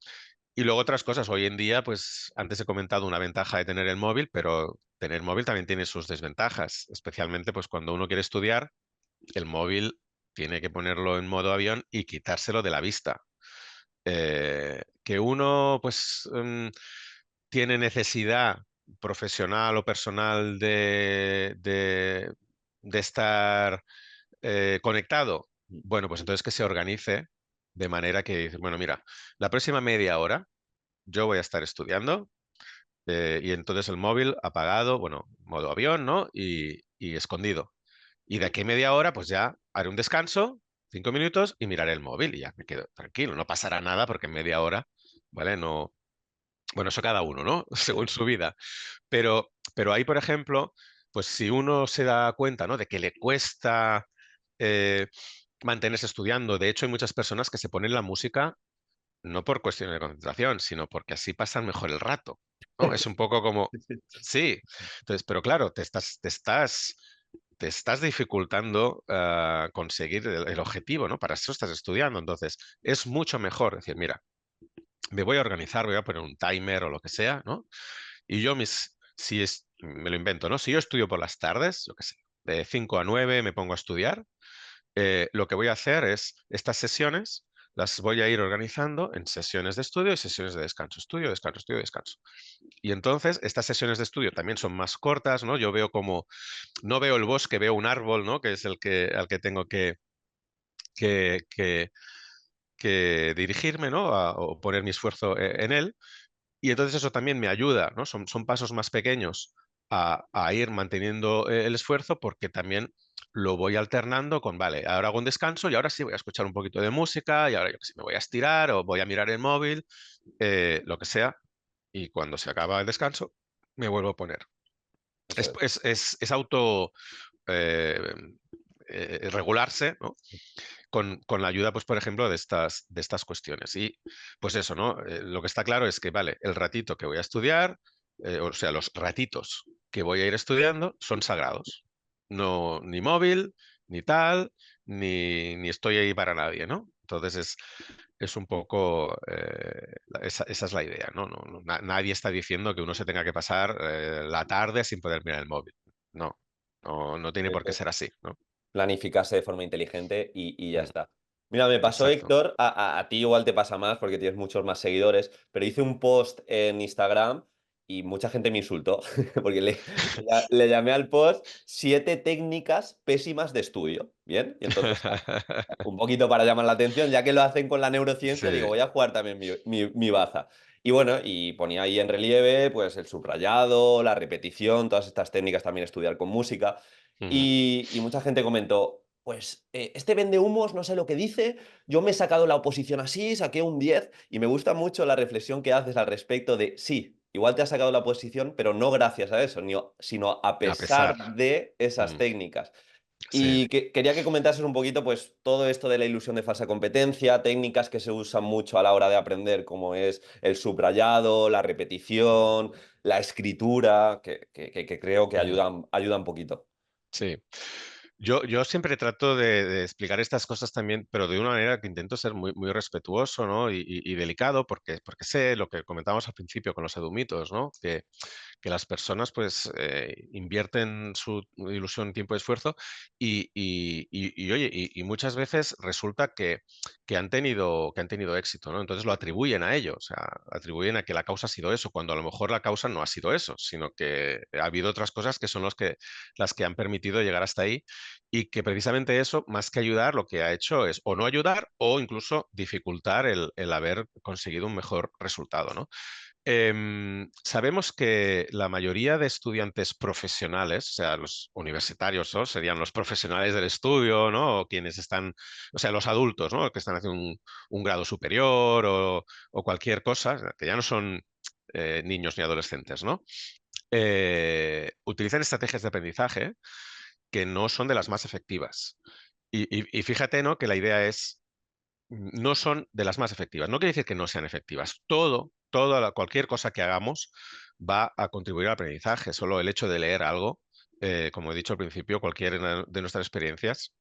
Y luego otras cosas, hoy en día, pues antes he comentado una ventaja de tener el móvil, pero tener móvil también tiene sus desventajas, especialmente pues cuando uno quiere estudiar, el móvil tiene que ponerlo en modo avión y quitárselo de la vista. Que uno pues tiene necesidad profesional o personal de estar conectado, bueno, pues entonces que se organice de manera que, dice, bueno, mira, la próxima media hora yo voy a estar estudiando y entonces el móvil apagado, bueno, modo avión, ¿no? Y escondido. Y de aquí a media hora, pues ya haré un descanso, 5 minutos, y miraré el móvil y ya me quedo tranquilo. No pasará nada porque en media hora, ¿vale? No. Bueno, eso cada uno, ¿no? Según su vida. Pero ahí, por ejemplo, pues si uno se da cuenta, ¿no? De que le cuesta eh, mantenerse estudiando. De hecho, hay muchas personas que se ponen la música no por cuestiones de concentración, sino porque así pasan mejor el rato, ¿no? Es un poco como, sí. Entonces, pero claro, te estás dificultando conseguir el objetivo, ¿no? Para eso estás estudiando. Entonces, es mucho mejor decir, mira, me voy a organizar, voy a poner un timer o lo que sea, ¿no? Y yo si es, me lo invento, ¿no? Si yo estudio por las tardes, yo qué sé, de 5 a 9 me pongo a estudiar, lo que voy a hacer es estas sesiones las voy a ir organizando en sesiones de estudio y sesiones de descanso. Estudio, descanso, estudio, descanso. Y entonces estas sesiones de estudio también son más cortas, ¿no? Yo veo como, no veo el bosque, veo un árbol, ¿no? Que es al que tengo que, que- que dirigirme, ¿no? O poner mi esfuerzo en él. Y entonces eso también me ayuda, ¿no? Son pasos más pequeños a ir manteniendo el esfuerzo porque también lo voy alternando con, vale, ahora hago un descanso y ahora sí voy a escuchar un poquito de música y ahora yo que sé, me voy a estirar o voy a mirar el móvil, lo que sea, y cuando se acaba el descanso me vuelvo a poner. Eso es. Es auto eh, regularse, ¿no? Con la ayuda, pues, por ejemplo, de estas cuestiones. Y pues eso, ¿no? Lo que está claro es que, vale, el ratito que voy a estudiar, o sea, los ratitos que voy a ir estudiando son sagrados. No, ni móvil, ni tal, ni estoy ahí para nadie, ¿no? Entonces es un poco, esa es la idea, ¿no? Nadie está diciendo que uno se tenga que pasar la tarde sin poder mirar el móvil. No, no tiene por qué ser así, ¿no? Planificarse de forma inteligente y ya Mm, está. Mira, me pasó exacto. Héctor, a ti igual te pasa más porque tienes muchos más seguidores, pero hice un post en Instagram y mucha gente me insultó porque le llamé al post 7 técnicas pésimas de estudio. Bien, y entonces un poquito para llamar la atención, ya que lo hacen con la neurociencia, digo, Sí. voy a jugar también mi baza. Y bueno, y ponía ahí en relieve pues el subrayado, la repetición, todas estas técnicas también estudiar con música. Ujú. Y mucha gente comentó, pues este vende humos, no sé lo que dice, yo me he sacado la oposición así, saqué un 10 y me gusta mucho la reflexión que haces al respecto de, sí, igual te has sacado la oposición, pero no gracias a eso, sino a A pesar pesar. de esas Mm, técnicas. sí. Y quería que comentases un poquito, pues, todo esto de la ilusión de falsa competencia, técnicas que se usan mucho a la hora de aprender, como es el subrayado, la repetición, la escritura, que creo que Ujú. ayudan un poquito. Sí. Yo siempre trato de explicar estas cosas también, pero de una manera que intento ser muy respetuoso, ¿no? Y delicado, porque sé lo que comentábamos al principio con los edumitos, ¿no? Que las personas pues invierten su ilusión, tiempo y esfuerzo oye, y muchas veces resulta que han tenido éxito, ¿no? Entonces lo atribuyen a ello, o sea, atribuyen a que la causa ha sido eso, cuando a lo mejor la causa no ha sido eso, sino que ha habido otras cosas que son las que han permitido llegar hasta ahí y que precisamente eso, más que ayudar, lo que ha hecho es o no ayudar o incluso dificultar el haber conseguido un mejor resultado, ¿no? Sabemos que la mayoría de estudiantes profesionales, o sea, los universitarios, ¿no? Serían los profesionales del estudio, ¿no? O quienes están, o sea, los adultos, ¿no? Que están haciendo un grado superior o cualquier cosa, que ya no son niños ni adolescentes, ¿no? Utilizan estrategias de aprendizaje que no son de las más efectivas. Y fíjate, ¿no? Que la idea es no son de las más efectivas. No quiere decir que no sean efectivas. Cualquier cosa que hagamos va a contribuir al aprendizaje. Solo el hecho de leer algo, como he dicho al principio, cualquiera de nuestras experiencias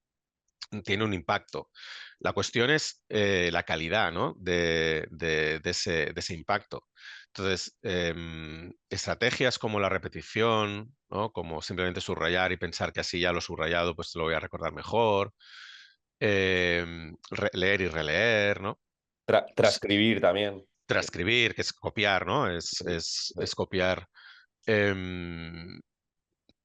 tiene un impacto. La cuestión es la calidad, ¿no? de ese impacto. Entonces, estrategias como la repetición, ¿no? Como simplemente subrayar y pensar que así ya lo he subrayado, pues lo voy a recordar mejor. Leer y releer, ¿no? Pues, Transcribir también. transcribir, que es copiar, ¿no? Sí. Es copiar. Em,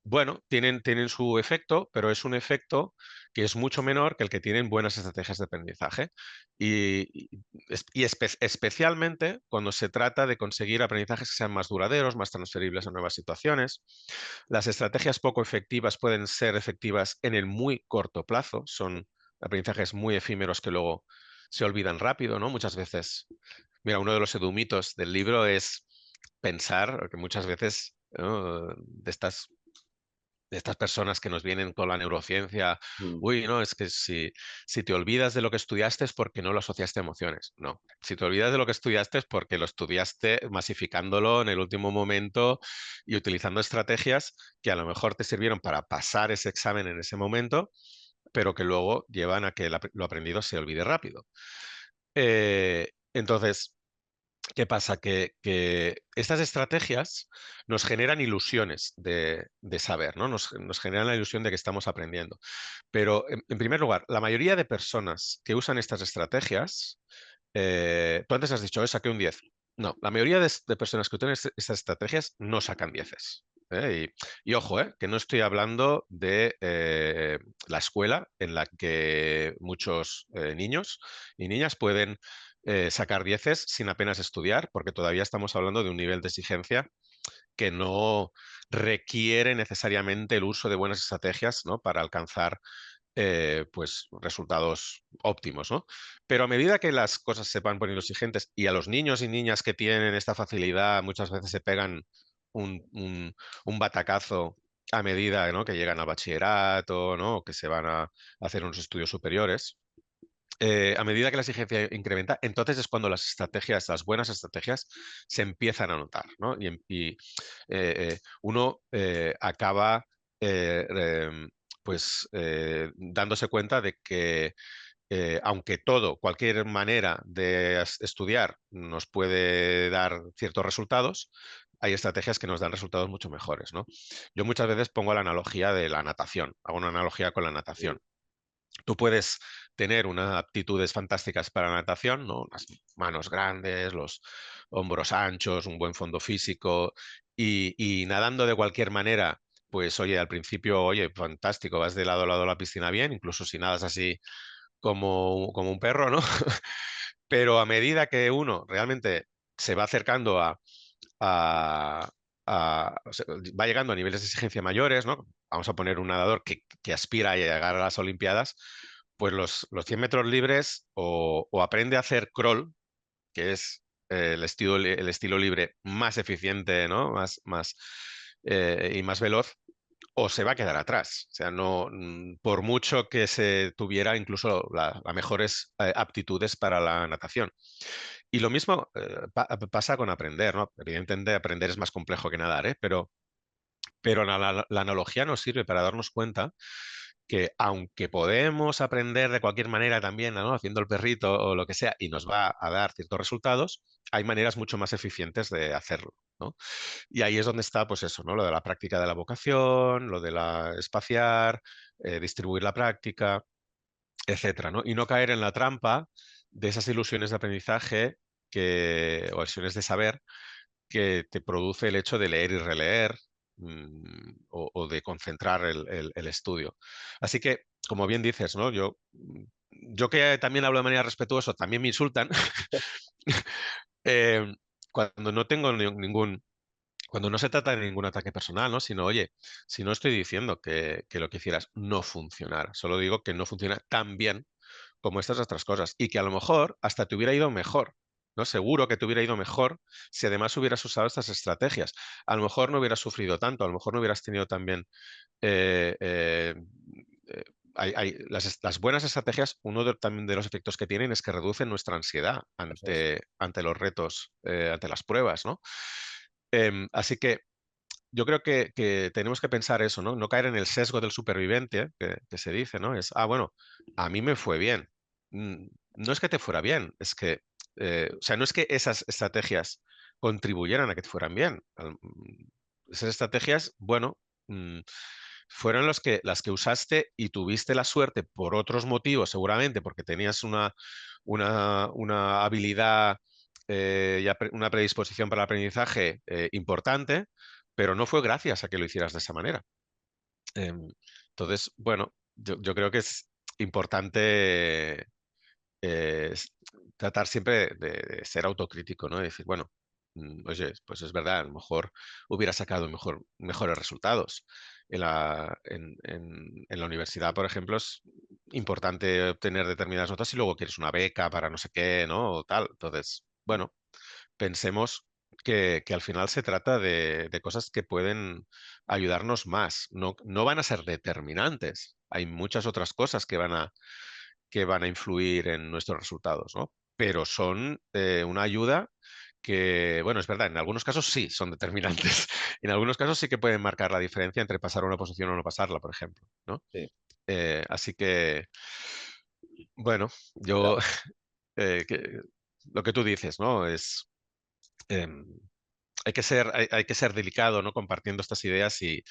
bueno, tienen su efecto, pero es un efecto que es mucho menor que el que tienen buenas estrategias de aprendizaje. Especialmente cuando se trata de conseguir aprendizajes que sean más duraderos, más transferibles a nuevas situaciones. Las estrategias poco efectivas pueden ser efectivas en el muy corto plazo, son aprendizajes muy efímeros que luego se olvidan rápido, ¿no? Muchas veces, mira, uno de los edumitos del libro es pensar que muchas veces, ¿no? de estas personas que nos vienen con la neurociencia, Mm. uy, no, es que si te olvidas de lo que estudiaste es porque no lo asociaste a emociones. No, si te olvidas de lo que estudiaste es porque lo estudiaste masificándolo en el último momento y utilizando estrategias que a lo mejor te sirvieron para pasar ese examen en ese momento, pero que luego llevan a que lo aprendido se olvide rápido. Entonces, ¿qué pasa? Que estas estrategias nos generan ilusiones de saber, ¿no? Nos generan la ilusión de que estamos aprendiendo. Pero, en primer lugar, la mayoría de personas que usan estas estrategias, tú antes has dicho, saqué un 10. No, la mayoría de personas que usan estas estrategias no sacan 10. Y ojo, que no estoy hablando de la escuela en la que muchos niños y niñas pueden sacar 10 sin apenas estudiar, porque todavía estamos hablando de un nivel de exigencia que no requiere necesariamente el uso de buenas estrategias, ¿no? Para alcanzar pues resultados óptimos, ¿no? Pero a medida que las cosas se van poniendo exigentes y a los niños y niñas que tienen esta facilidad muchas veces se pegan un batacazo a medida, ¿no? que llegan al bachillerato, ¿no? o que se van a hacer unos estudios superiores. A medida que la exigencia incrementa, entonces es cuando las estrategias, las buenas estrategias, se empiezan a notar, ¿no? Uno acaba pues dándose cuenta de que aunque cualquier manera de estudiar nos puede dar ciertos resultados, hay estrategias que nos dan resultados mucho mejores, ¿no? Yo muchas veces pongo la analogía de la natación, hago una analogía con la natación. Tú puedes tener unas aptitudes fantásticas para la natación, ¿no? Las manos grandes, los hombros anchos, un buen fondo físico y nadando de cualquier manera, pues oye, al principio, oye, fantástico, vas de lado a lado de la piscina bien, incluso si nadas así como un perro, ¿no? Pero a medida que uno realmente se va acercando a- o sea, va llegando a niveles de exigencia mayores, ¿no? Vamos a poner un nadador que aspira a llegar a las Olimpiadas, pues los 100 metros libres o aprende a hacer crawl, que es el estilo libre más eficiente, ¿no? Y más veloz, o se va a quedar atrás. O sea, no, por mucho que se tuviera incluso las mejores aptitudes para la natación. Y lo mismo pasa con aprender, ¿no? Evidentemente aprender es más complejo que nadar, ¿eh? Pero la analogía nos sirve para darnos cuenta que aunque podemos aprender de cualquier manera también, ¿no? Haciendo el perrito o lo que sea, y nos va a dar ciertos resultados, hay maneras mucho más eficientes de hacerlo, ¿no? Y ahí es donde está, pues eso, ¿no? Lo de la práctica de la vocación, lo de la espaciar, distribuir la práctica, etcétera, ¿no? Y no caer en la trampa de esas ilusiones de aprendizaje o ilusiones de saber que te produce el hecho de leer y releer, o de concentrar el estudio. Así que, como bien dices, ¿no? Yo que también hablo de manera respetuosa, también me insultan eh, cuando no tengo cuando no se trata de ningún ataque personal, ¿no? Sino, oye, si no estoy diciendo que lo que hicieras no funcionara, solo digo que no funciona tan bien como estas otras cosas y que a lo mejor hasta te hubiera ido mejor, ¿no? Seguro que te hubiera ido mejor si además hubieras usado estas estrategias. A lo mejor no hubieras sufrido tanto, a lo mejor no hubieras tenido también... eh, eh, eh, las buenas estrategias, también de los efectos que tienen es que reducen nuestra ansiedad Eso es. ante los retos, ante las pruebas, ¿no? Así que yo creo que tenemos que pensar eso, ¿no? No caer en el sesgo del superviviente, que se dice, ¿no? Bueno, a mí me fue bien. No es que te fuera bien, es que, o sea, no es que esas estrategias contribuyeran a que te fueran bien. Esas estrategias, bueno, mm, fueron las que usaste y tuviste la suerte por otros motivos, seguramente, porque tenías una habilidad, una predisposición para el aprendizaje importante, pero no fue gracias a que lo hicieras de esa manera. Em, entonces, bueno, yo creo que es importante tratar siempre de ser autocrítico, ¿no? De decir, bueno, oye, pues es verdad, a lo mejor hubiera sacado mejores resultados. En la universidad, por ejemplo, es importante obtener determinadas notas y luego quieres una beca para no sé qué, ¿no? O tal. Entonces, bueno, pensemos que al final se trata de cosas que pueden ayudarnos más. No, no van a ser determinantes. Hay muchas otras cosas que van a influir en nuestros resultados, ¿no? Pero son una ayuda que, bueno, es verdad, en algunos casos sí son determinantes. En algunos casos sí que pueden marcar la diferencia entre pasar una posición o no pasarla, por ejemplo, ¿no? Sí. Así que, bueno, yo, Claro. lo que tú dices, ¿no? Em, hay que ser delicado, ¿no? Compartiendo estas ideas y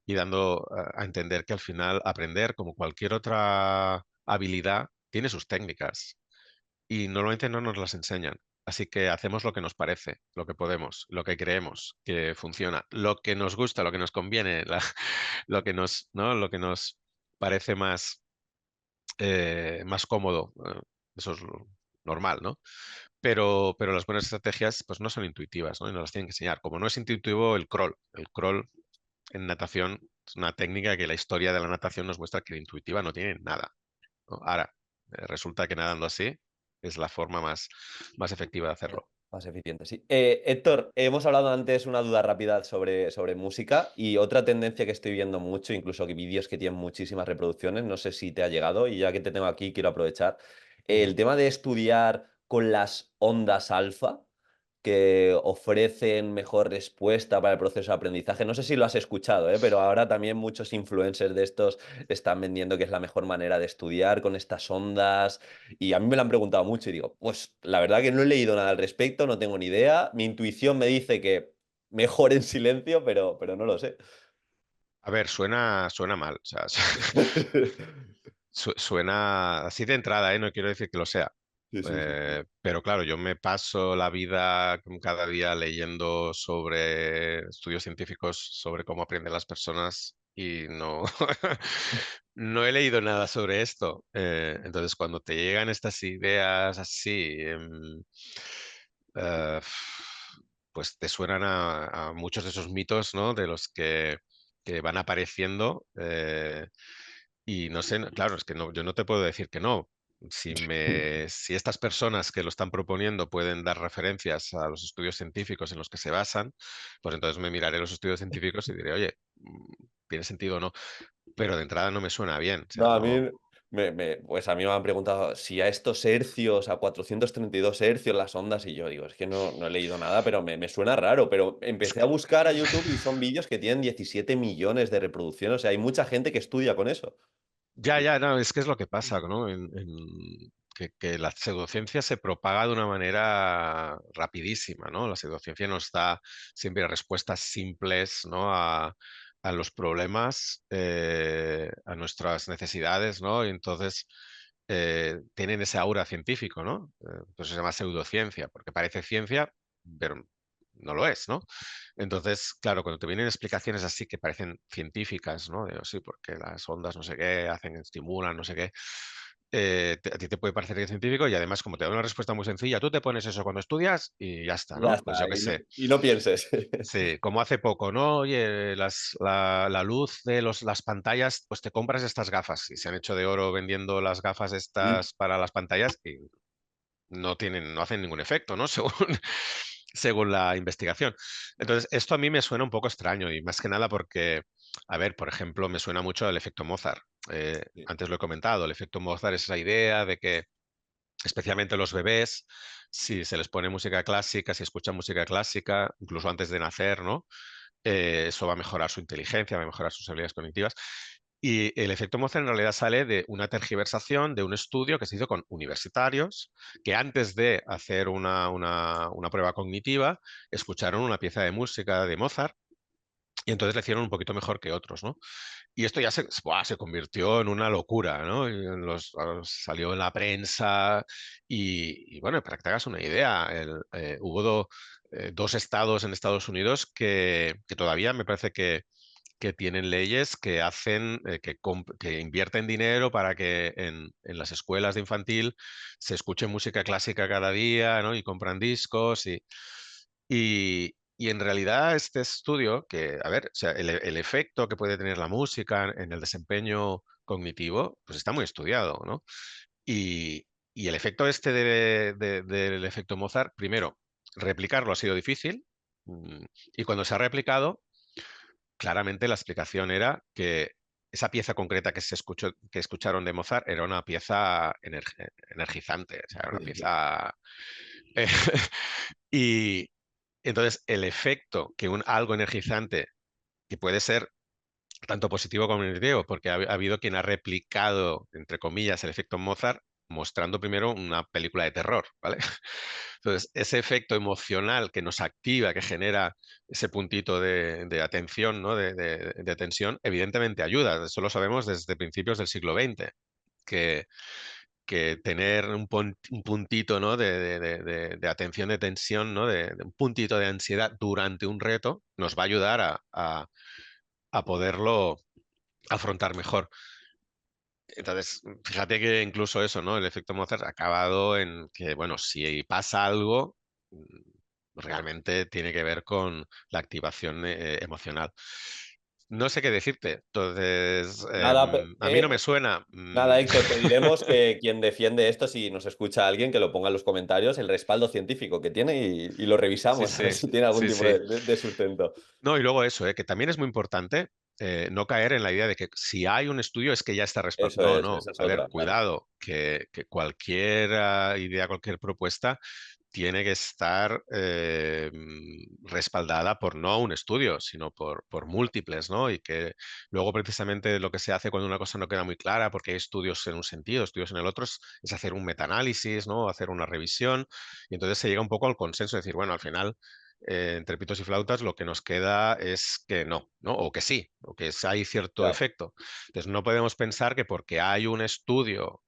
dando a entender que al final aprender, como cualquier otra habilidad, tiene sus técnicas y normalmente no nos las enseñan. Así que hacemos lo que nos parece, lo que podemos, lo que creemos que funciona, lo que nos gusta, lo que nos conviene, ¿no? Lo que nos parece más cómodo. Eso es lo normal, ¿no? Pero las buenas estrategias pues no son intuitivas, ¿no? Y nos las tienen que enseñar. Como no es intuitivo el crawl. El crawl en natación es una técnica que la historia de la natación nos muestra que intuitiva no tiene nada, ¿no? Ahora, resulta que nadando así es la forma más efectiva de hacerlo. Más eficiente, sí. Héctor, hemos hablado antes una duda rápida sobre música y otra tendencia que estoy viendo mucho, incluso que vídeos que tienen muchísimas reproducciones, no sé si te ha llegado y ya que te tengo aquí quiero aprovechar. Ujú. El tema de estudiar con las ondas alfa, que ofrecen mejor respuesta para el proceso de aprendizaje. No sé si lo has escuchado, pero ahora también muchos influencers de estos están vendiendo que es la mejor manera de estudiar con estas ondas. Y a mí me lo han preguntado mucho y digo, pues la verdad que no he leído nada al respecto, no tengo ni idea. Mi intuición me dice que mejor en silencio, pero no lo sé. A ver, suena mal, o sea, suena así de entrada, ¿eh? No quiero decir que lo sea. Sí, sí, sí. Pero claro, yo me paso la vida cada día leyendo sobre estudios científicos, sobre cómo aprenden las personas y no, no he leído nada sobre esto. Entonces, cuando te llegan estas ideas así, eh, pues te suenan a muchos de esos mitos, ¿no? De los que van apareciendo. Y no sé, claro, es que no, yo no te puedo decir que no. Si estas personas que lo están proponiendo pueden dar referencias a los estudios científicos en los que se basan, pues entonces me miraré los estudios científicos y diré, oye, ¿tiene sentido o no? Pero de entrada no me suena bien. O sea, No, a no. mí pues a mí me han preguntado si a estos hercios, a 432 hercios las ondas, y yo digo, es que no he leído nada, pero me suena raro. Pero empecé a buscar a YouTube y son vídeos que tienen 17 millones de reproducciones. O sea, hay mucha gente que estudia con eso. Ya, no, es que es lo que pasa, ¿no? Que la pseudociencia se propaga de una manera rapidísima, ¿no? La pseudociencia nos da siempre respuestas simples, ¿no? A los problemas, a nuestras necesidades, ¿no? Y entonces tienen ese aura científico, ¿no? Pues se llama pseudociencia, porque parece ciencia, pero no lo es, ¿no? Entonces, claro, cuando te vienen explicaciones así que parecen científicas, ¿no? De, "Oh, sí, porque las ondas no sé qué hacen, estimulan, no sé qué, a ti te puede parecer que es científico y además como te da una respuesta muy sencilla, tú te pones eso cuando estudias y ya está, Ya ¿no? Pues está, yo qué sé. y no pienses. Sí, como hace poco, ¿no? Oye, la luz de las pantallas, pues te compras estas gafas y se han hecho de oro vendiendo las gafas Mm. estas para las pantallas y no hacen ningún efecto, ¿no? Según la investigación. Entonces, esto a mí me suena un poco extraño y más que nada porque, a ver, por ejemplo, me suena mucho el efecto Mozart. Sí. Antes lo he comentado, el efecto Mozart es esa idea de que, especialmente los bebés, si se les pone música clásica, si escuchan música clásica, incluso antes de nacer, ¿no? Eso va a mejorar su inteligencia, va a mejorar sus habilidades cognitivas. Y el efecto Mozart en realidad sale de una tergiversación de un estudio que se hizo con universitarios que antes de hacer una prueba cognitiva escucharon una pieza de música de Mozart y entonces le hicieron un poquito mejor que otros, ¿no? Y esto ya se convirtió en una locura, ¿no? Y salió en la prensa y bueno, para que te hagas una idea, hubo dos estados en Estados Unidos que todavía me parece que tienen leyes que hacen, que invierten dinero para que en las escuelas de infantil se escuche música clásica cada día, ¿no? Y compran discos y en realidad este estudio, que, a ver, o sea, el efecto que puede tener la música en el desempeño cognitivo, pues está muy estudiado, ¿no? Y el efecto este del efecto Mozart, primero, replicarlo ha sido difícil, y cuando se ha replicado, claramente la explicación era que esa pieza concreta que escucharon de Mozart era una pieza energizante, o sea, una pieza... eh, y entonces el efecto que algo energizante, que puede ser tanto positivo como negativo, porque ha habido quien ha replicado, entre comillas, el efecto Mozart mostrando primero una película de terror, ¿vale? Entonces, ese efecto emocional que nos activa, que genera ese puntito de atención, ¿no? De tensión, evidentemente ayuda. Eso lo sabemos desde principios del siglo XX, que, que tener un puntito, ¿no? de atención, de tensión, ¿no? De un puntito de ansiedad durante un reto nos va a ayudar a poderlo afrontar mejor. Entonces, fíjate que incluso eso, ¿no? El efecto Mozart ha acabado en que, bueno, si pasa algo, realmente tiene que ver con la activación emocional. No sé qué decirte. Entonces, Nada, a mí no me suena. nada, Héctor, te diremos que quien defiende esto, si nos escucha alguien, que lo ponga en los comentarios, el respaldo científico que tiene y lo Sí, revisamos a ver sí, si tiene algún sí, tipo sí. de sustento. No, y luego eso, que también es muy importante no caer en la idea de que si hay un estudio es que ya está respaldado. Eso No, es, no. esa es A ver, otra, claro. cuidado, que cualquier idea, cualquier propuesta tiene que estar respaldada por no un estudio, sino por múltiples, ¿no? Y que luego precisamente lo que se hace cuando una cosa no queda muy clara, porque hay estudios en un sentido, estudios en el otro, es hacer un metaanálisis, ¿no? Hacer una revisión, y entonces se llega un poco al consenso, de decir, bueno, al final entre pitos y flautas, lo que nos queda es que no, ¿no? O que sí, o que hay cierto Ya. efecto. Entonces, no podemos pensar que porque hay un estudio,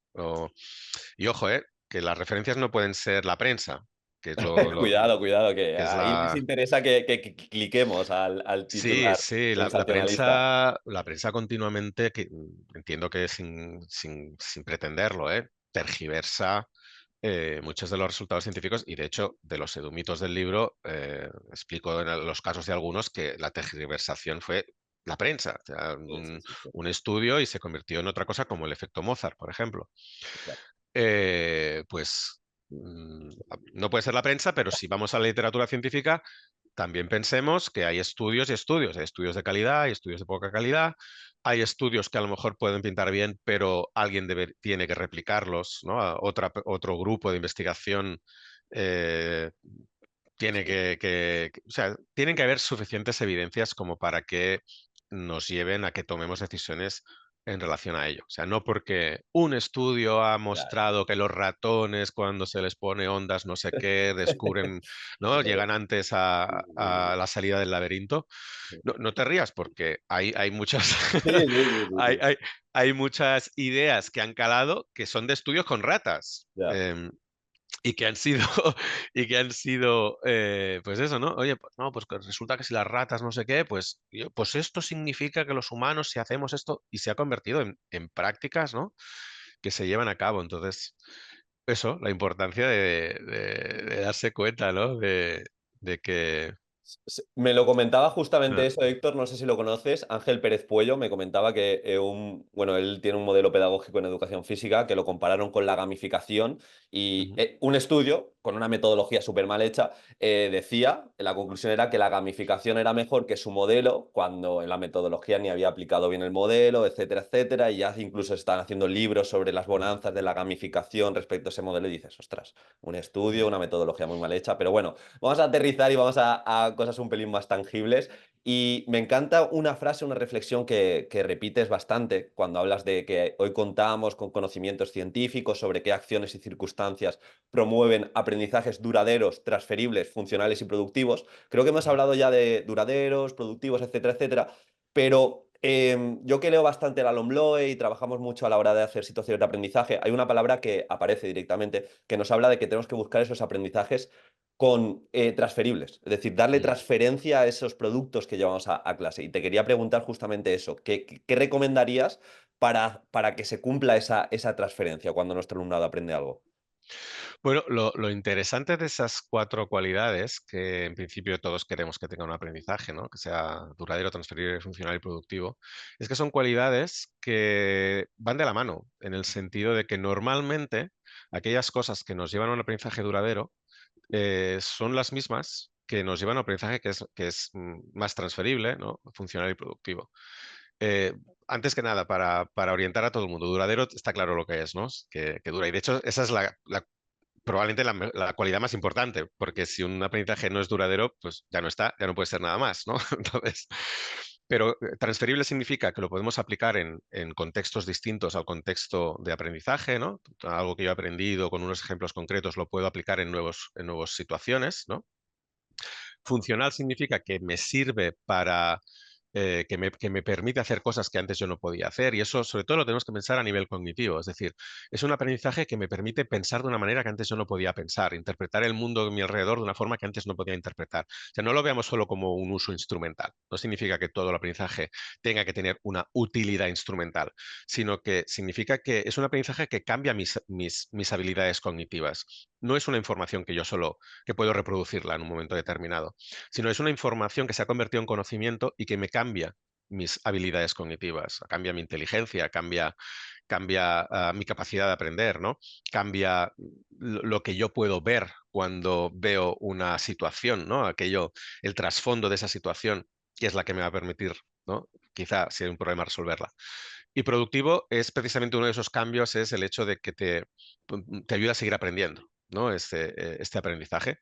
y ojo, que las referencias no pueden ser la prensa, que es Cuidado, cuidado, que que es ahí les la... interesa que cliquemos al Sí, titular sí, sensacionalista. la prensa continuamente, que entiendo que sin pretenderlo, tergiversa muchos de los resultados científicos y de hecho de los edumitos del libro explico en los casos de algunos que la tergiversación fue la prensa, o sea, Sí, sí, sí, sí. un estudio y se convirtió en otra cosa como el efecto Mozart, por ejemplo. Exacto. Pues no puede ser la prensa, pero si vamos a la literatura científica, también pensemos que hay estudios y estudios. Hay estudios de calidad, hay estudios de poca calidad, hay estudios que a lo mejor pueden pintar bien, pero alguien tiene que replicarlos, ¿no? Otro grupo de investigación eh, tiene Sí. o sea, tienen que haber suficientes evidencias como para que nos lleven a que tomemos decisiones en relación a ello. O sea, no porque un estudio ha Claro. mostrado que los ratones cuando se les pone ondas no sé qué, descubren, ¿no? Llegan antes Sí, a la salida del laberinto. sí, No, no te rías porque hay muchas, sí, sí, sí, sí, hay, sí. hay- hay muchas ideas que han calado que son de estudios con ratas. Ya. Y que han sido, pues eso, ¿no? Oye, pues no, pues que resulta que si las ratas no sé qué, pues, pues esto significa que los humanos, si hacemos esto, y se ha convertido en prácticas, ¿no? Que se llevan a cabo. Entonces, eso, la importancia de darse cuenta, ¿no? De que... Me lo comentaba justamente ah, eso, Héctor, no sé si lo conoces, Ángel Pérez Puello me comentaba que bueno, él tiene un modelo pedagógico en educación física que lo compararon con la gamificación y ujú, un estudio con una metodología súper mal hecha decía, la conclusión era que la gamificación era mejor que su modelo cuando en la metodología ni había aplicado bien el modelo, etcétera, etcétera, y ya incluso están haciendo libros sobre las bonanzas de la gamificación respecto a ese modelo y dices, ostras, un estudio, ujú. una metodología muy mal hecha, pero bueno. Vamos a aterrizar y vamos a cosas un pelín más tangibles. Y me encanta una frase, una reflexión que repites bastante cuando hablas de que hoy contamos con conocimientos científicos sobre qué acciones y circunstancias promueven aprendizajes duraderos, transferibles, funcionales y productivos. Creo que hemos Ujú. hablado ya de duraderos, productivos, etcétera, etcétera. Pero yo que leo bastante la LOMLOE y trabajamos mucho a la hora de hacer situaciones de aprendizaje, hay una palabra que aparece directamente que nos habla de que tenemos que buscar esos aprendizajes con transferibles, es decir, darle Mm. transferencia a esos productos que llevamos a clase. Y te quería preguntar justamente eso, ¿qué recomendarías para que se cumpla esa transferencia cuando nuestro alumnado aprende algo? Bueno, lo interesante de esas cuatro cualidades, que en principio todos queremos que tenga un aprendizaje, ¿no? Que sea duradero, transferible, funcional y productivo, es que son cualidades que van de la mano, en el sentido de que normalmente aquellas cosas que nos llevan a un aprendizaje duradero son las mismas que nos llevan a un aprendizaje que es más transferible, ¿no? Funcional y productivo. Eh, Antes que nada, para orientar a todo el mundo, duradero está claro lo que es, ¿no? Que dura. Y de hecho, esa es probablemente la cualidad más importante, porque si un aprendizaje no es duradero, pues ya no está, ya no puede ser nada más, ¿no? Entonces, pero transferible significa que lo podemos aplicar en contextos distintos al contexto de aprendizaje, ¿no? Algo que yo he aprendido con unos ejemplos concretos lo puedo aplicar en nuevas situaciones, ¿no? Funcional significa que me sirve para que me permite hacer cosas que antes yo no podía hacer y eso sobre todo lo tenemos que pensar a nivel cognitivo, es decir, es un aprendizaje que me permite pensar de una manera que antes yo no podía pensar, interpretar el mundo de mi alrededor de una forma que antes no podía interpretar. O sea, no lo veamos solo como un uso instrumental, no significa que todo el aprendizaje tenga que tener una utilidad instrumental, sino que significa que es un aprendizaje que cambia mis habilidades cognitivas. No es una información que yo solo que puedo reproducirla en un momento determinado, sino es una información que se ha convertido en conocimiento y que me cambia mis habilidades cognitivas, cambia mi inteligencia, cambia mi capacidad de aprender, ¿no? Cambia lo que yo puedo ver cuando veo una situación, ¿no? Aquello, el trasfondo de esa situación, que es la que me va a permitir, ¿no? Quizá si hay un problema resolverla. Y productivo es precisamente uno de esos cambios, es el hecho de que te ayuda a seguir aprendiendo, ¿no? Este aprendizaje.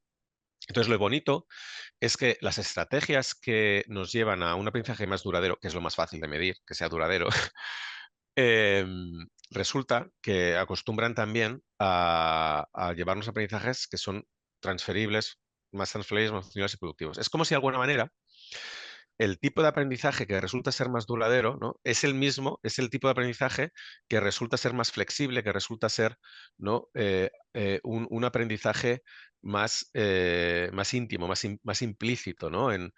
Entonces, lo bonito es que las estrategias que nos llevan a un aprendizaje más duradero, que es lo más fácil de medir, que sea duradero, resulta que acostumbran también a llevarnos aprendizajes que son transferibles, más transferibles, más funcionales y productivos. Es como si de alguna manera el tipo de aprendizaje que resulta ser más duradero, ¿no? Es el mismo, es el tipo de aprendizaje que resulta ser más flexible, que resulta ser, ¿no? Un aprendizaje más íntimo, más implícito, ¿no? En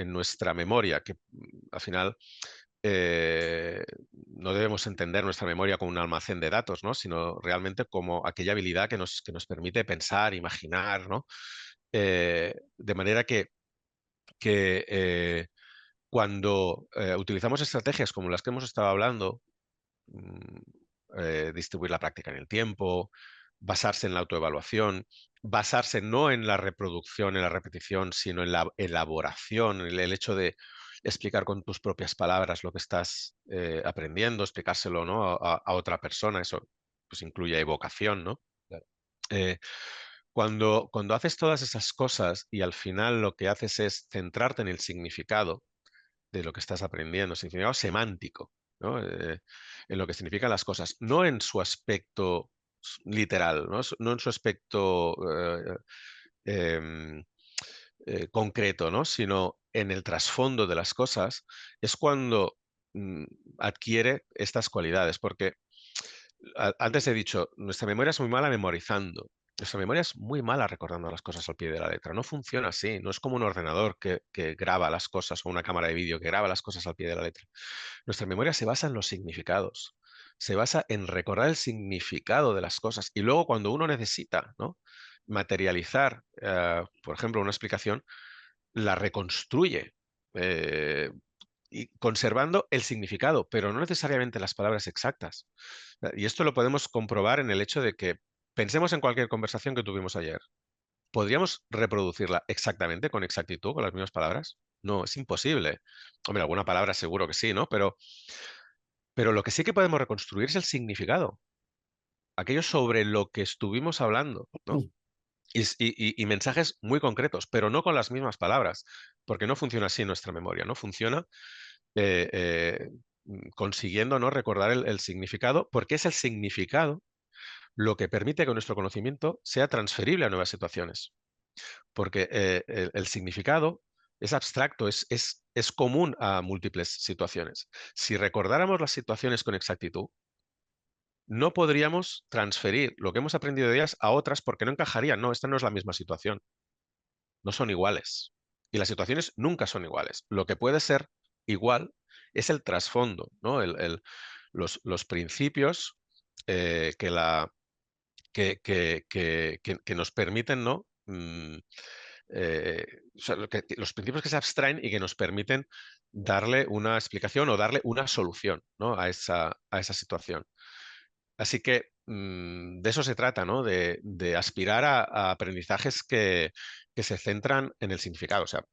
nuestra memoria, que al final eh, no debemos entender nuestra memoria como un almacén de datos, ¿no? Sino realmente como aquella habilidad que nos permite pensar, imaginar, ¿no? De manera que cuando utilizamos estrategias como las que hemos estado hablando, mm, distribuir la práctica en el tiempo, basarse en la autoevaluación, basarse no en la reproducción, en la repetición, sino en la elaboración, el hecho de explicar con tus propias palabras lo que estás aprendiendo, explicárselo, ¿no? a otra persona, eso pues incluye evocación, ¿no? Claro. Eh, cuando haces todas esas cosas y al final lo que haces es centrarte en el significado de lo que estás aprendiendo, significado semántico. ¿no? En lo que significan las cosas, no en su aspecto literal, ¿no? No en su aspecto em, concreto, ¿no? Sino en el trasfondo de las cosas, es cuando mm, adquiere estas cualidades. Porque antes he dicho, nuestra memoria es muy mala memorizando. Nuestra memoria es muy mala recordando las cosas al pie de la letra. No funciona así. No es como un ordenador que graba las cosas o una cámara de vídeo que graba las cosas al pie de la letra. Nuestra memoria se basa en los significados. Se basa en recordar el significado de las cosas. Y luego cuando uno necesita, ¿no?, materializar, por ejemplo, una explicación, la reconstruye. eh, y conservando el significado, pero no necesariamente las palabras exactas. Y esto lo podemos comprobar en el hecho de que pensemos en cualquier conversación que tuvimos ayer. ¿Podríamos reproducirla exactamente, con exactitud, con las mismas palabras? No, es imposible. Hombre, alguna palabra seguro que sí, ¿no? Pero lo que sí que podemos reconstruir es el significado, aquello sobre lo que estuvimos hablando, ¿no? Y mensajes muy concretos, pero no con las mismas palabras, porque no funciona así nuestra memoria, ¿no? Funciona eh, eh, consiguiendo, ¿no?, recordar el significado, porque es el significado lo que permite que nuestro conocimiento sea transferible a nuevas situaciones. Porque el significado es abstracto, es común a múltiples situaciones. Si recordáramos las situaciones con exactitud, no podríamos transferir lo que hemos aprendido de ellas a otras porque no encajarían. No, esta no es la misma situación. No son iguales. Y las situaciones nunca son iguales. Lo que puede ser igual es el trasfondo, ¿no? Los principios que, que nos permiten, ¿no? O sea, los principios que se abstraen y que nos permiten darle una explicación o darle una solución, ¿no?, a esa situación. Así que de eso se trata, ¿no? De aspirar a aprendizajes que se centran en el significado, o sea,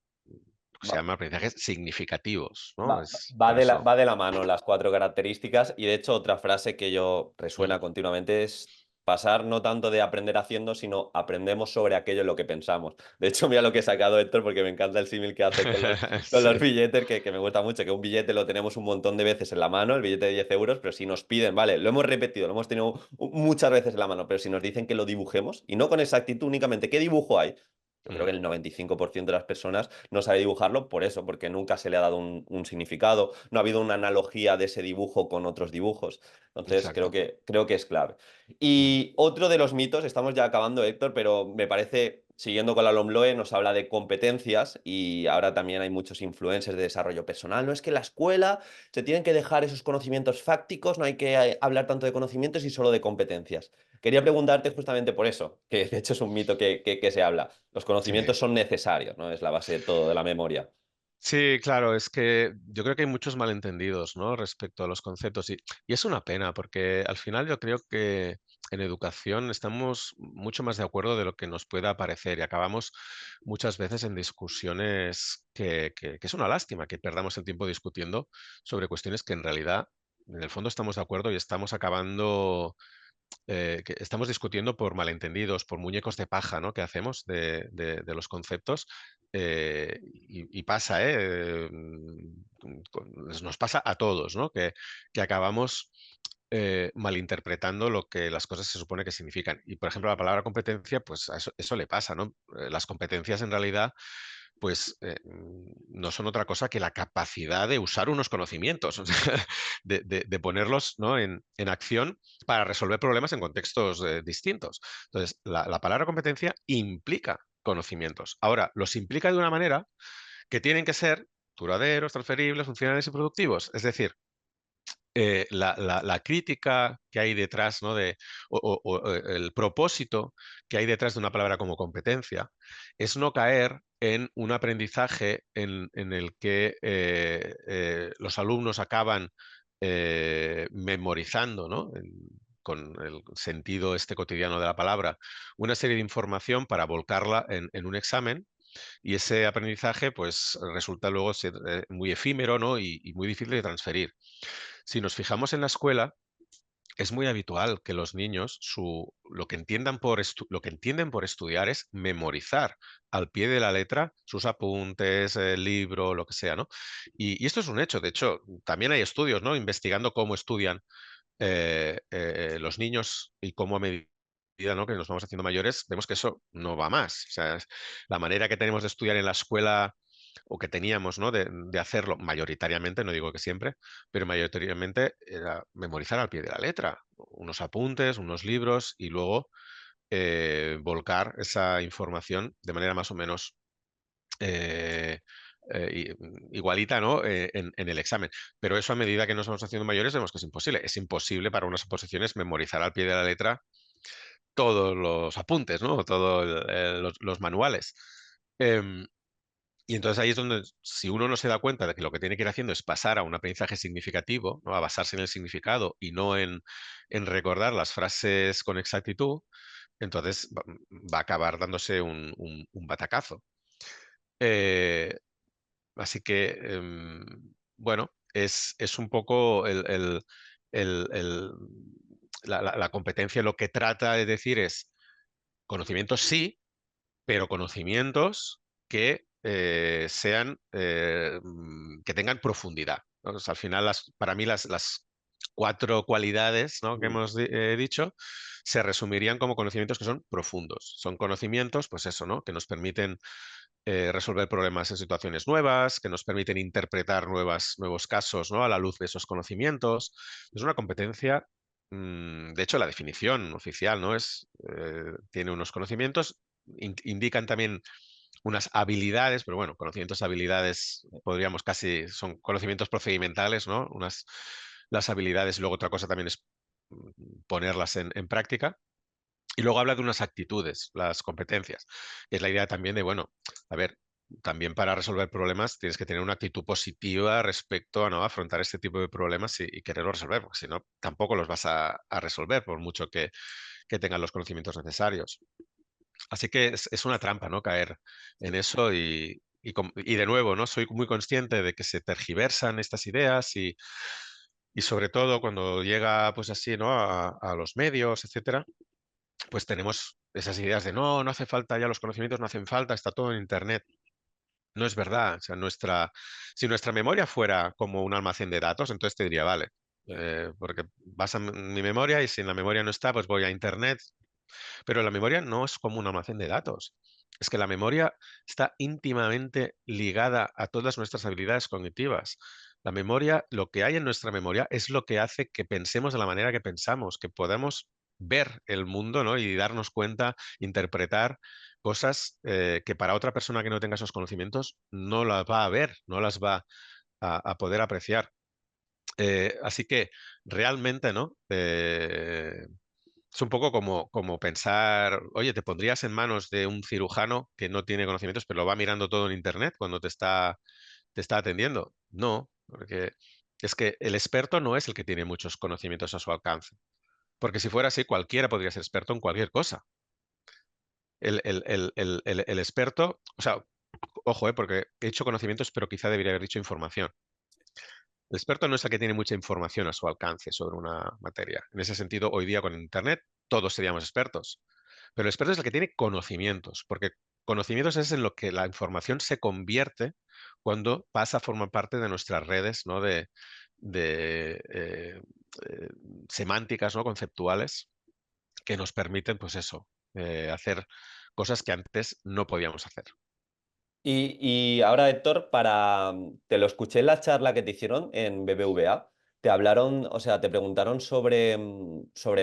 se Va, llaman aprendizajes significativos, ¿no? va, Es va por de eso. va de la mano las cuatro características y de hecho otra frase que yo Mm. resuena continuamente es pasar no tanto de aprender haciendo, sino aprendemos sobre aquello en lo que pensamos. De hecho, mira lo que he sacado Héctor porque me encanta el símil que hace con los Sí. billetes, que me gusta mucho, que un billete lo tenemos un montón de veces en la mano, el billete de 10 euros, pero si nos piden, vale, lo hemos repetido, lo hemos tenido muchas veces en la mano, pero si nos dicen que lo dibujemos, y no con exactitud únicamente, ¿qué dibujo hay? Yo creo Mm. que el 95% de las personas no sabe dibujarlo por eso, porque nunca se le ha dado un significado, no ha habido una analogía de ese dibujo con otros dibujos. Entonces, Exacto. creo que es clave. Mm. Y otro de los mitos, estamos ya acabando, Héctor, pero me parece, siguiendo con la LOMLOE, nos habla de competencias y ahora también hay muchos influencers de desarrollo personal. No es que en la escuela se tienen que dejar esos conocimientos fácticos, no hay que hablar tanto de conocimientos y solo de competencias. Quería preguntarte justamente por eso, que de hecho es un mito que se habla. Los Sí. conocimientos son necesarios, ¿no? Es la base de todo, de la memoria. Sí, claro, es que yo creo que hay muchos malentendidos, ¿no?, respecto a los conceptos y es una pena porque al final yo creo que en educación estamos mucho más de acuerdo de lo que nos pueda parecer y acabamos muchas veces en discusiones que es una lástima que perdamos el tiempo discutiendo sobre cuestiones que en realidad, en el fondo estamos de acuerdo y estamos acabando que estamos discutiendo por malentendidos, por muñecos de paja, ¿no?, que hacemos de los conceptos. Y pasa, ¿eh? Nos pasa a todos, ¿no? Que acabamos malinterpretando lo que las cosas se supone que significan. Y, por ejemplo, la palabra competencia, pues a eso le pasa, ¿no? Las competencias en realidad pues no son otra cosa que la capacidad de usar unos conocimientos, o sea, de ponerlos, ¿no?, en acción para resolver problemas en contextos distintos. Entonces, la palabra competencia implica conocimientos. Ahora, los implica de una manera que tienen que ser duraderos, transferibles, funcionales y productivos. Es decir, la crítica que hay detrás, ¿no?, el propósito que hay detrás de una palabra como competencia es no caer en un aprendizaje en el que los alumnos acaban memorizando, ¿no?, con el sentido este cotidiano de la palabra, una serie de información para volcarla en un examen y ese aprendizaje pues resulta luego ser muy efímero, ¿no?, y muy difícil de transferir. Si nos fijamos en la escuela, es muy habitual que los niños lo que lo que entienden por estudiar es memorizar al pie de la letra sus apuntes, el libro, lo que sea, ¿no? Y esto es un hecho. De hecho, también hay estudios, ¿no? Investigando cómo estudian los niños y cómo a medida, ¿no?, que nos vamos haciendo mayores, vemos que eso no va más. O sea, la manera que tenemos de estudiar en la escuela o que teníamos, ¿no?, de hacerlo mayoritariamente, no digo que siempre, pero mayoritariamente era memorizar al pie de la letra, unos apuntes, unos libros y luego volcar esa información de manera más o menos eh, igualita, ¿no?, en el examen. Pero eso a medida que nos vamos haciendo mayores vemos que es imposible. Es imposible para unas oposiciones memorizar al pie de la letra todos los apuntes, ¿no? Todos los manuales. Em, y entonces ahí es donde, si uno no se da cuenta de que lo que tiene que ir haciendo es pasar a un aprendizaje significativo, ¿no?, a basarse en el significado y no en recordar las frases con exactitud, entonces va a acabar dándose un batacazo. Eh, Así que, bueno, es un poco el- la competencia lo que trata de decir es conocimientos sí, pero conocimientos que sean, que tengan profundidad, ¿no? O sea, al final, para mí, las cuatro cualidades, ¿no?, que Mm. hemos dicho se resumirían como conocimientos que son profundos. Son conocimientos, pues eso, ¿no?, que nos permiten resolver problemas en situaciones nuevas, que nos permiten interpretar nuevos casos, ¿no?, a la luz de esos conocimientos. Es una competencia, de hecho, la definición oficial, ¿no?, tiene unos conocimientos, indican también unas habilidades, pero bueno, conocimientos, habilidades, podríamos casi, son conocimientos procedimentales, ¿no? Las habilidades, y luego otra cosa también es ponerlas en práctica. Y luego habla de unas actitudes, las competencias, que es la idea también de, bueno, a ver, también para resolver problemas tienes que tener una actitud positiva respecto a, ¿no?, afrontar este tipo de problemas y quererlos resolver, porque si no, tampoco los vas a resolver, por mucho que tengan los conocimientos necesarios. Así que es una trampa, ¿no?, caer en eso y de nuevo, ¿no?, soy muy consciente de que se tergiversan estas ideas y sobre todo cuando llega, pues así, ¿no?, a los medios, etcétera, pues tenemos esas ideas de no, no hace falta ya, los conocimientos no hacen falta, está todo en Internet. No es verdad. O sea, si nuestra memoria fuera como un almacén de datos, entonces te diría, vale, Sí. porque vas a mi memoria y si en la memoria no está, pues voy a Internet. Pero la memoria no es como un almacén de datos. Es que la memoria está íntimamente ligada a todas nuestras habilidades cognitivas. La memoria, lo que hay en nuestra memoria es lo que hace que pensemos de la manera que pensamos, que podamos ver el mundo, ¿no?, y darnos cuenta, interpretar cosas que para otra persona que no tenga esos conocimientos no las va a ver, no las va a poder apreciar. Así que realmente, ¿no? Es un poco como pensar, oye, ¿te pondrías en manos de un cirujano que no tiene conocimientos, pero lo va mirando todo en Internet cuando te está atendiendo? No, porque es que el experto no es el que tiene muchos conocimientos a su alcance. Porque si fuera así, cualquiera podría ser experto en cualquier cosa. El experto, o sea, ojo, porque he dicho conocimientos, pero quizá debería haber dicho información. El experto no es el que tiene mucha información a su alcance sobre una materia. En ese sentido, hoy día con Internet todos seríamos expertos. Pero el experto es el que tiene conocimientos, porque conocimientos es en lo que la información se convierte cuando pasa a formar parte de nuestras redes, ¿no?, de eh, semánticas, ¿no?, conceptuales, que nos permiten, pues eso, hacer cosas que antes no podíamos hacer. Y ahora, Héctor, te lo escuché en la charla que te hicieron en BBVA. Te hablaron, o sea, te preguntaron sobre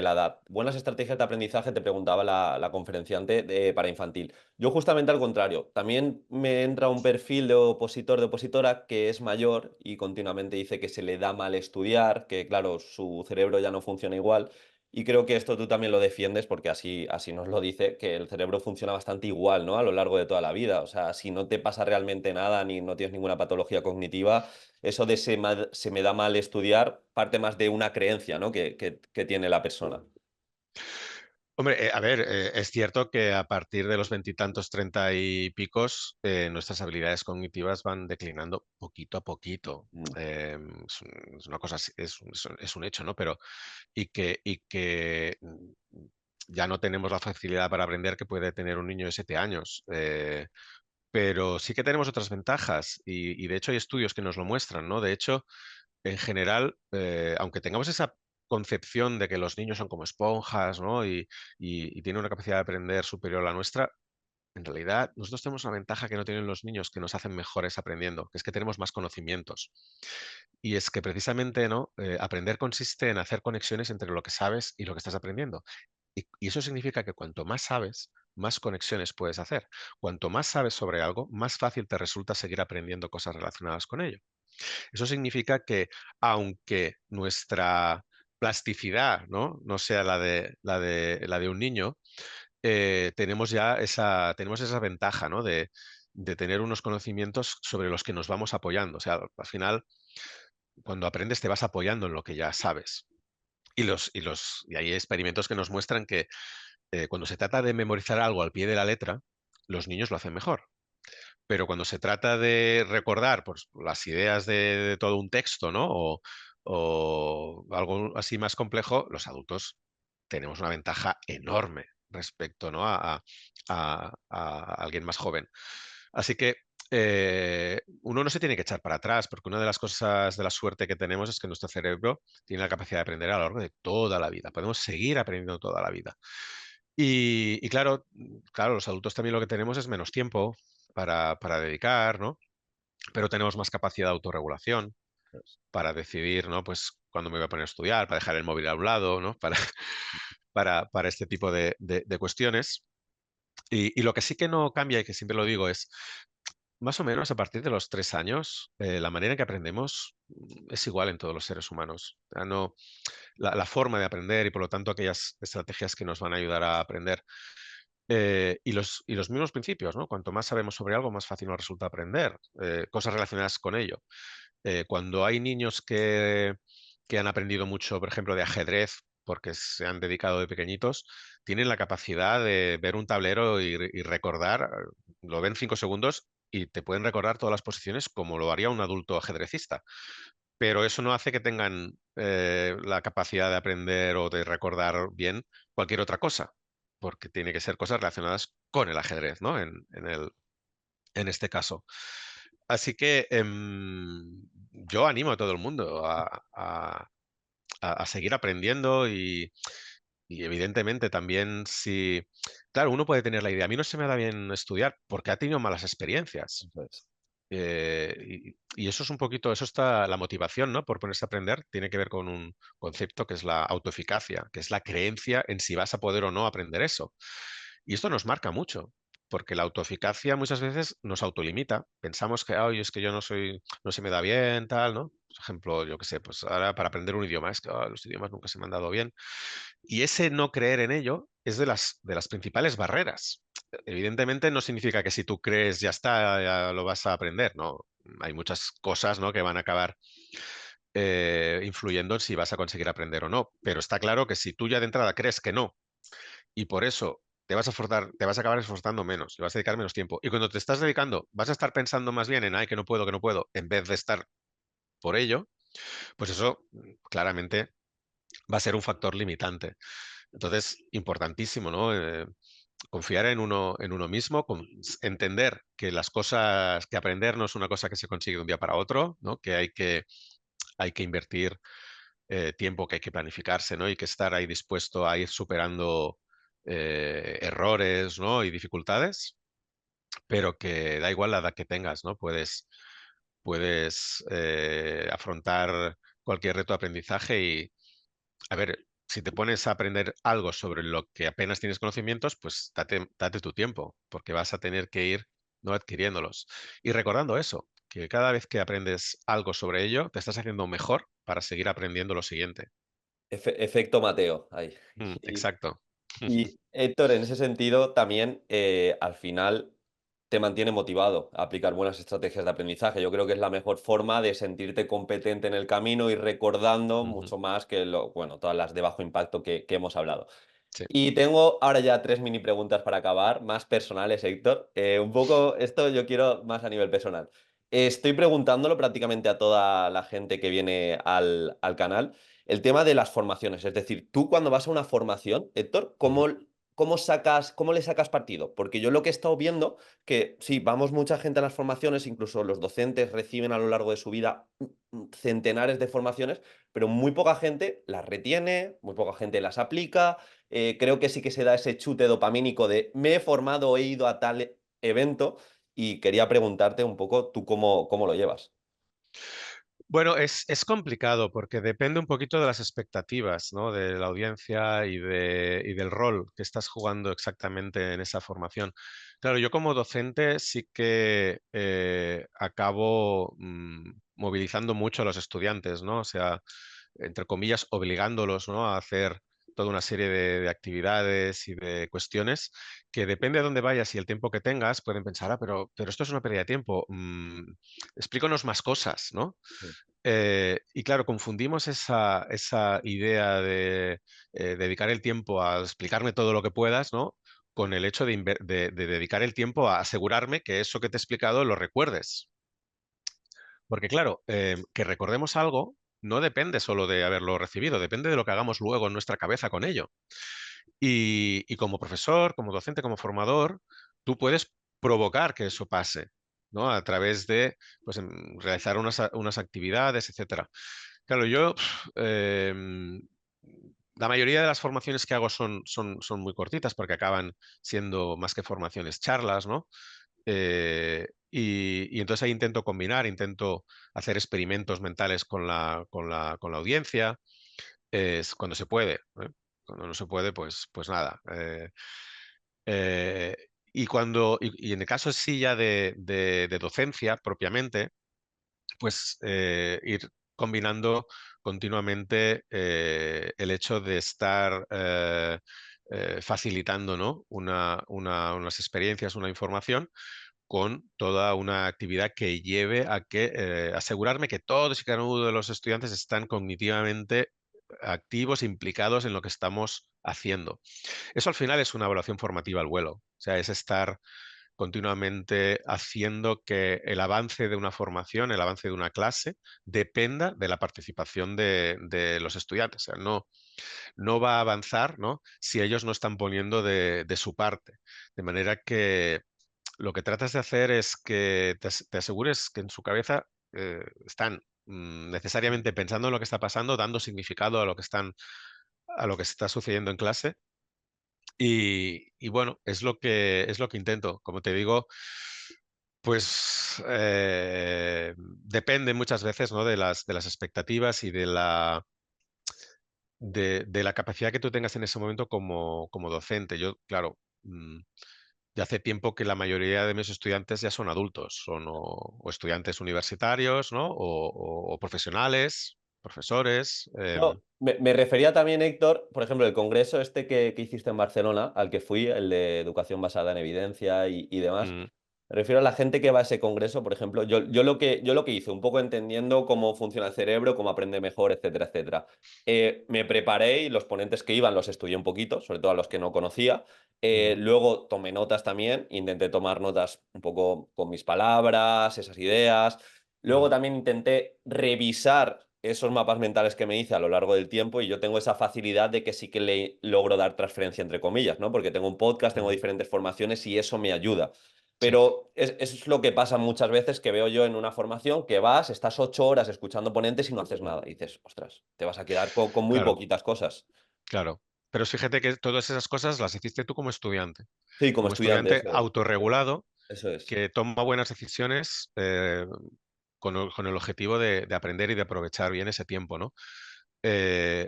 la edad. Buenas estrategias de aprendizaje, te preguntaba la conferenciante para infantil. Yo justamente al contrario. También me entra un perfil de opositor, de opositora que es mayor y continuamente dice que se le da mal estudiar, que claro, su cerebro ya no funciona igual. Y creo que esto tú también lo defiendes porque así nos lo dice, que el cerebro funciona bastante igual, ¿no? A lo largo de toda la vida. O sea, si no te pasa realmente nada ni no tienes ninguna patología cognitiva, eso de se me da mal estudiar parte más de una creencia, ¿no?, que tiene la persona. Hombre, a ver, es cierto que a partir de los veintitantos, treinta y picos, nuestras habilidades cognitivas van declinando poquito a poquito. Mm, Es una cosa, es un hecho, ¿no? Pero y que ya no tenemos la facilidad para aprender que puede tener un niño de 7 años. Pero sí que tenemos otras ventajas y de hecho hay estudios que nos lo muestran, ¿no? De hecho, en general, aunque tengamos esa concepción de que los niños son como esponjas, ¿no? Y tienen una capacidad de aprender superior a la nuestra, en realidad nosotros tenemos una ventaja que no tienen los niños que nos hacen mejores aprendiendo, que es que tenemos más conocimientos. Y es que precisamente, ¿no? Aprender consiste en hacer conexiones entre lo que sabes y lo que estás aprendiendo. Y eso significa que cuanto más sabes, más conexiones puedes hacer. Cuanto más sabes sobre algo, más fácil te resulta seguir aprendiendo cosas relacionadas con ello. Eso significa que aunque nuestra plasticidad, ¿no? sea la de un niño, tenemos esa ventaja, ¿no? de tener unos conocimientos sobre los que nos vamos apoyando. O sea, al final, cuando aprendes te vas apoyando en lo que ya sabes. Y hay experimentos que nos muestran que cuando se trata de memorizar algo al pie de la letra, los niños lo hacen mejor. Pero cuando se trata de recordar pues, las ideas de todo un texto, ¿no? O algo así más complejo, los adultos tenemos una ventaja enorme respecto, ¿no? a alguien más joven. Así que uno no se tiene que echar para atrás, porque una de las cosas de la suerte que tenemos es que nuestro cerebro tiene la capacidad de aprender a lo largo de toda la vida. Podemos seguir aprendiendo toda la vida. Y claro, los adultos también lo que tenemos es menos tiempo para dedicar, ¿no? Pero tenemos más capacidad de autorregulación pues, para decidir, ¿no? Pues cuándo me voy a poner a estudiar, para dejar el móvil a un lado, ¿no? Para este tipo de cuestiones. Y lo que sí que no cambia, y que siempre lo digo, es más o menos a partir de los 3 años, la manera en que aprendemos es igual en todos los seres humanos. O sea, no, la forma de aprender y por lo tanto aquellas estrategias que nos van a ayudar a aprender y los mismos principios, ¿no? Cuanto más sabemos sobre algo, más fácil nos resulta aprender, cosas relacionadas con ello. Cuando hay niños que han aprendido mucho, por ejemplo, de ajedrez, porque se han dedicado de pequeñitos, tienen la capacidad de ver un tablero y recordar, lo ven 5 segundos y te pueden recordar todas las posiciones como lo haría un adulto ajedrecista. Pero eso no hace que tengan la capacidad de aprender o de recordar bien cualquier otra cosa, porque tiene que ser cosas relacionadas con el ajedrez, ¿no? En este caso. Así que yo animo a todo el mundo a seguir aprendiendo y evidentemente también si, claro, uno puede tener la idea, a mí no se me da bien estudiar porque ha tenido malas experiencias. pues, Y eso es un poquito, eso está la motivación, ¿no? Por ponerse a aprender, tiene que ver con un concepto que es la autoeficacia, que es la creencia en si vas a poder o no aprender eso. Y esto nos marca mucho, porque la autoeficacia muchas veces nos autolimita. Pensamos que, ay, es que yo no soy, no se me da bien, tal, ¿no? Por ejemplo, yo qué sé, pues ahora para aprender un idioma, es que los idiomas nunca se me han dado bien. Y ese no creer en ello es de las principales barreras. Evidentemente no significa que si tú crees ya está, ya lo vas a aprender, ¿no? Hay muchas cosas, ¿no? que van a acabar influyendo en si vas a conseguir aprender o no. Pero está claro que si tú ya de entrada crees que no y por eso te vas a acabar esforzando menos, le vas a dedicar menos tiempo. Y cuando te estás dedicando, vas a estar pensando más bien en, ay, que no puedo, en vez de estar por ello, pues eso claramente va a ser un factor limitante. Entonces, importantísimo, ¿no? Confiar en uno mismo, entender que las cosas, que aprender no es una cosa que se consigue de un día para otro, ¿no? Que hay que invertir tiempo, que hay que planificarse, ¿no? Y que estar ahí dispuesto a ir superando errores, ¿no? Y dificultades, pero que da igual la edad que tengas, ¿no? Puedes afrontar cualquier reto de aprendizaje y, a ver, si te pones a aprender algo sobre lo que apenas tienes conocimientos, pues date tu tiempo, porque vas a tener que ir no adquiriéndolos. Y recordando eso, que cada vez que aprendes algo sobre ello, te estás haciendo mejor para seguir aprendiendo lo siguiente. efecto Mateo, ahí. Exacto. Y Héctor, en ese sentido, también al final te mantiene motivado a aplicar buenas estrategias de aprendizaje. Yo creo que es la mejor forma de sentirte competente en el camino y recordando Ujú. mucho más que bueno, todas las de bajo impacto que hemos hablado. sí. Y tengo ahora ya tres mini preguntas para acabar, más personales, Héctor. Un poco, esto yo quiero más a nivel personal. Estoy preguntándolo prácticamente a toda la gente que viene al canal, el tema de las formaciones. Es decir, tú cuando vas a una formación, Héctor, Ujú. ¿cómo le sacas partido? Porque yo lo que he estado viendo, que sí, vamos mucha gente a las formaciones, incluso los docentes reciben a lo largo de su vida centenares de formaciones, pero muy poca gente las retiene, muy poca gente las aplica. Creo que sí que se da ese chute dopamínico de me he formado, he ido a tal evento y quería preguntarte un poco tú cómo lo llevas. Bueno, es complicado porque depende un poquito de las expectativas, ¿no? De la audiencia y del rol que estás jugando exactamente en esa formación. Claro, yo como docente sí que acabo movilizando mucho a los estudiantes, ¿no? O sea, entre comillas, obligándolos, ¿no? A hacer toda una serie de actividades y de cuestiones que depende de dónde vayas y el tiempo que tengas, pueden pensar, pero esto es una pérdida de tiempo. Explícanos más cosas, ¿no? Mm. Y claro, confundimos esa idea de dedicar el tiempo a explicarme todo lo que puedas, ¿no? Con el hecho de dedicar el tiempo a asegurarme que eso que te he explicado lo recuerdes. Porque claro, que recordemos algo no depende solo de haberlo recibido, depende de lo que hagamos luego en nuestra cabeza con ello. Y como profesor, como docente, como formador, tú puedes provocar que eso pase, ¿no? A través de pues, realizar unas actividades, etcétera. Claro, yo la mayoría de las formaciones que hago son muy cortitas porque acaban siendo más que formaciones, charlas, ¿no? Y entonces ahí intento combinar, intento hacer experimentos mentales con la audiencia, cuando se puede, ¿eh? Cuando no se puede, pues nada. Eh, y en el caso sí ya de docencia propiamente, pues ir combinando continuamente el hecho de estar facilitando, ¿no? Unas experiencias, una información con toda una actividad que lleve a que asegurarme que todos y cada uno de los estudiantes están cognitivamente activos, implicados en lo que estamos haciendo. Eso al final es una evaluación formativa al vuelo, o sea, es estar continuamente haciendo que el avance de una formación, el avance de una clase, dependa de la participación de los estudiantes. O sea, no va a avanzar, ¿no? Si ellos no están poniendo de su parte. De manera que lo que tratas de hacer es que te asegures que en su cabeza están necesariamente pensando en lo que está pasando, dando significado a lo que está sucediendo en clase. Y bueno, es lo que intento. Como te digo, pues depende muchas veces, ¿no? de las expectativas y de la capacidad que tú tengas en ese momento como docente. Yo, claro, ya hace tiempo que la mayoría de mis estudiantes ya son adultos, son o estudiantes universitarios, ¿no? O profesionales, profesores. No, me refería también, Héctor, por ejemplo, el congreso este que hiciste en Barcelona, al que fui, el de educación basada en evidencia y demás. Mm, Me refiero a la gente que va a ese congreso, por ejemplo, yo lo que hice, un poco entendiendo cómo funciona el cerebro, cómo aprende mejor, etcétera, etcétera. Me preparé y los ponentes que iban los estudié un poquito, sobre todo a los que no conocía. ujú, Luego tomé notas también, intenté tomar notas un poco con mis palabras, esas ideas. Luego ujú, también intenté revisar esos mapas mentales que me hice a lo largo del tiempo y yo tengo esa facilidad de que sí que le logro dar transferencia entre comillas, ¿no? Porque tengo un podcast, tengo ujú. diferentes formaciones y eso me ayuda. Sí, Pero eso es lo que pasa muchas veces que veo yo en una formación, que vas, estás 8 horas escuchando ponentes y no haces nada. Y dices, ostras, te vas a quedar con muy claro, poquitas cosas. claro. Pero fíjate que todas esas cosas las hiciste tú como estudiante. Sí, como Como estudiante, estudiante eso es. autorregulado Eso es. que toma buenas decisiones con el objetivo de aprender y de aprovechar bien ese tiempo, ¿no?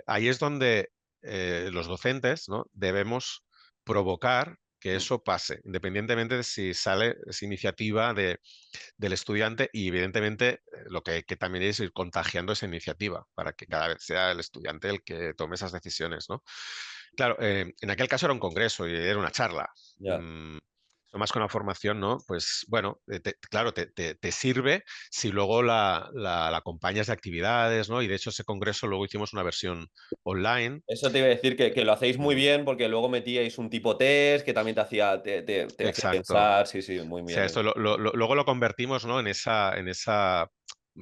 Ahí es donde los docentes, ¿no? Debemos provocar que Mm, eso pase, independientemente de si sale esa iniciativa del estudiante y evidentemente lo que hay que también es ir contagiando esa iniciativa para que cada vez sea el estudiante el que tome esas decisiones, ¿no? Claro, en aquel caso era un congreso y era una charla. ya. Mm, más con la formación, ¿no? Pues bueno, claro, te sirve si luego la acompañas de actividades, ¿no? Y de hecho ese congreso luego hicimos una versión online. Eso te iba a decir que lo hacéis muy Mm, bien porque luego metíais un tipo test que también te hacía exacto. pensar. Sí, sí, muy O sea, bien. esto luego lo convertimos, ¿no? En esa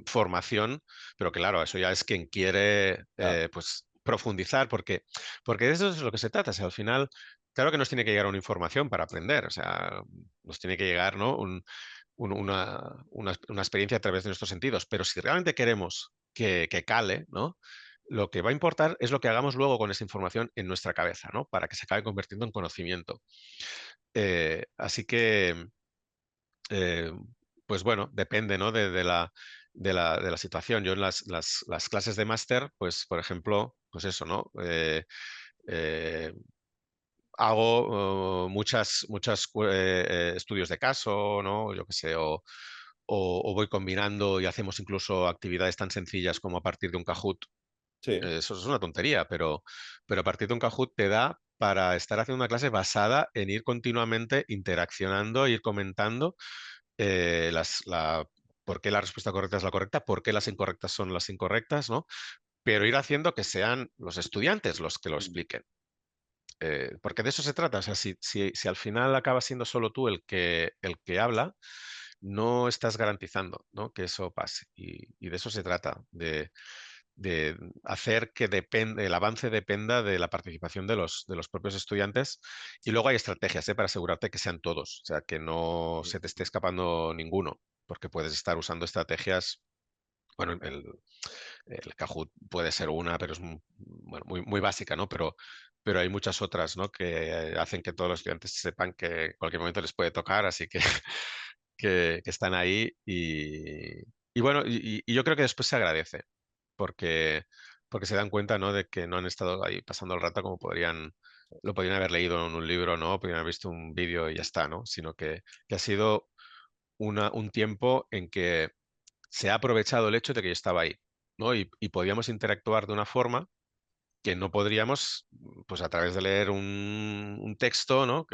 formación, pero claro, eso ya es quien quiere Ya. pues profundizar, porque de eso es lo que se trata. O sea, al final, claro que nos tiene que llegar una información para aprender, o sea, nos tiene que llegar, ¿no? Una experiencia a través de nuestros sentidos, pero si realmente queremos que cale, ¿no? Lo que va a importar es lo que hagamos luego con esa información en nuestra cabeza, ¿no? Para que se acabe convirtiendo en conocimiento. Así que eh, pues bueno, depende, ¿no? de la situación. Yo en las clases de máster, pues por ejemplo, pues eso, ¿no? Eh, hago estudios de caso, ¿no? Yo qué sé, o voy combinando y hacemos incluso actividades tan sencillas como a partir de un Kahoot. Sí. Eso es una tontería, pero a partir de un Kahoot te da para estar haciendo una clase basada en ir continuamente interaccionando, ir comentando eh, las, la, por qué la respuesta correcta es la correcta, por qué las incorrectas son las incorrectas, ¿no? Pero ir haciendo que sean los estudiantes los que lo expliquen. Porque de eso se trata. O sea, si al final acaba siendo solo tú el que habla, no estás garantizando, ¿no? Que eso pase. Y de eso se trata, de hacer que el avance dependa de la participación de los propios estudiantes. Y luego hay estrategias, para asegurarte que sean todos, o sea, que no se te esté escapando ninguno, porque puedes estar usando estrategias. Bueno, el Kahoot puede ser una, pero es bueno, muy, muy básica, ¿no? Pero hay muchas otras, ¿no? Que hacen que todos los estudiantes sepan que en cualquier momento les puede tocar, así que, que están ahí. Y bueno, y yo creo que después se agradece, porque se dan cuenta, ¿no? De que no han estado ahí pasando el rato como lo podrían haber leído en un libro, ¿no? Podrían haber visto un vídeo y ya está, ¿no? Sino que ha sido un tiempo en que se ha aprovechado el hecho de que yo estaba ahí, ¿no? Y podíamos interactuar de una forma que no podríamos, pues a través de leer un texto, ¿no?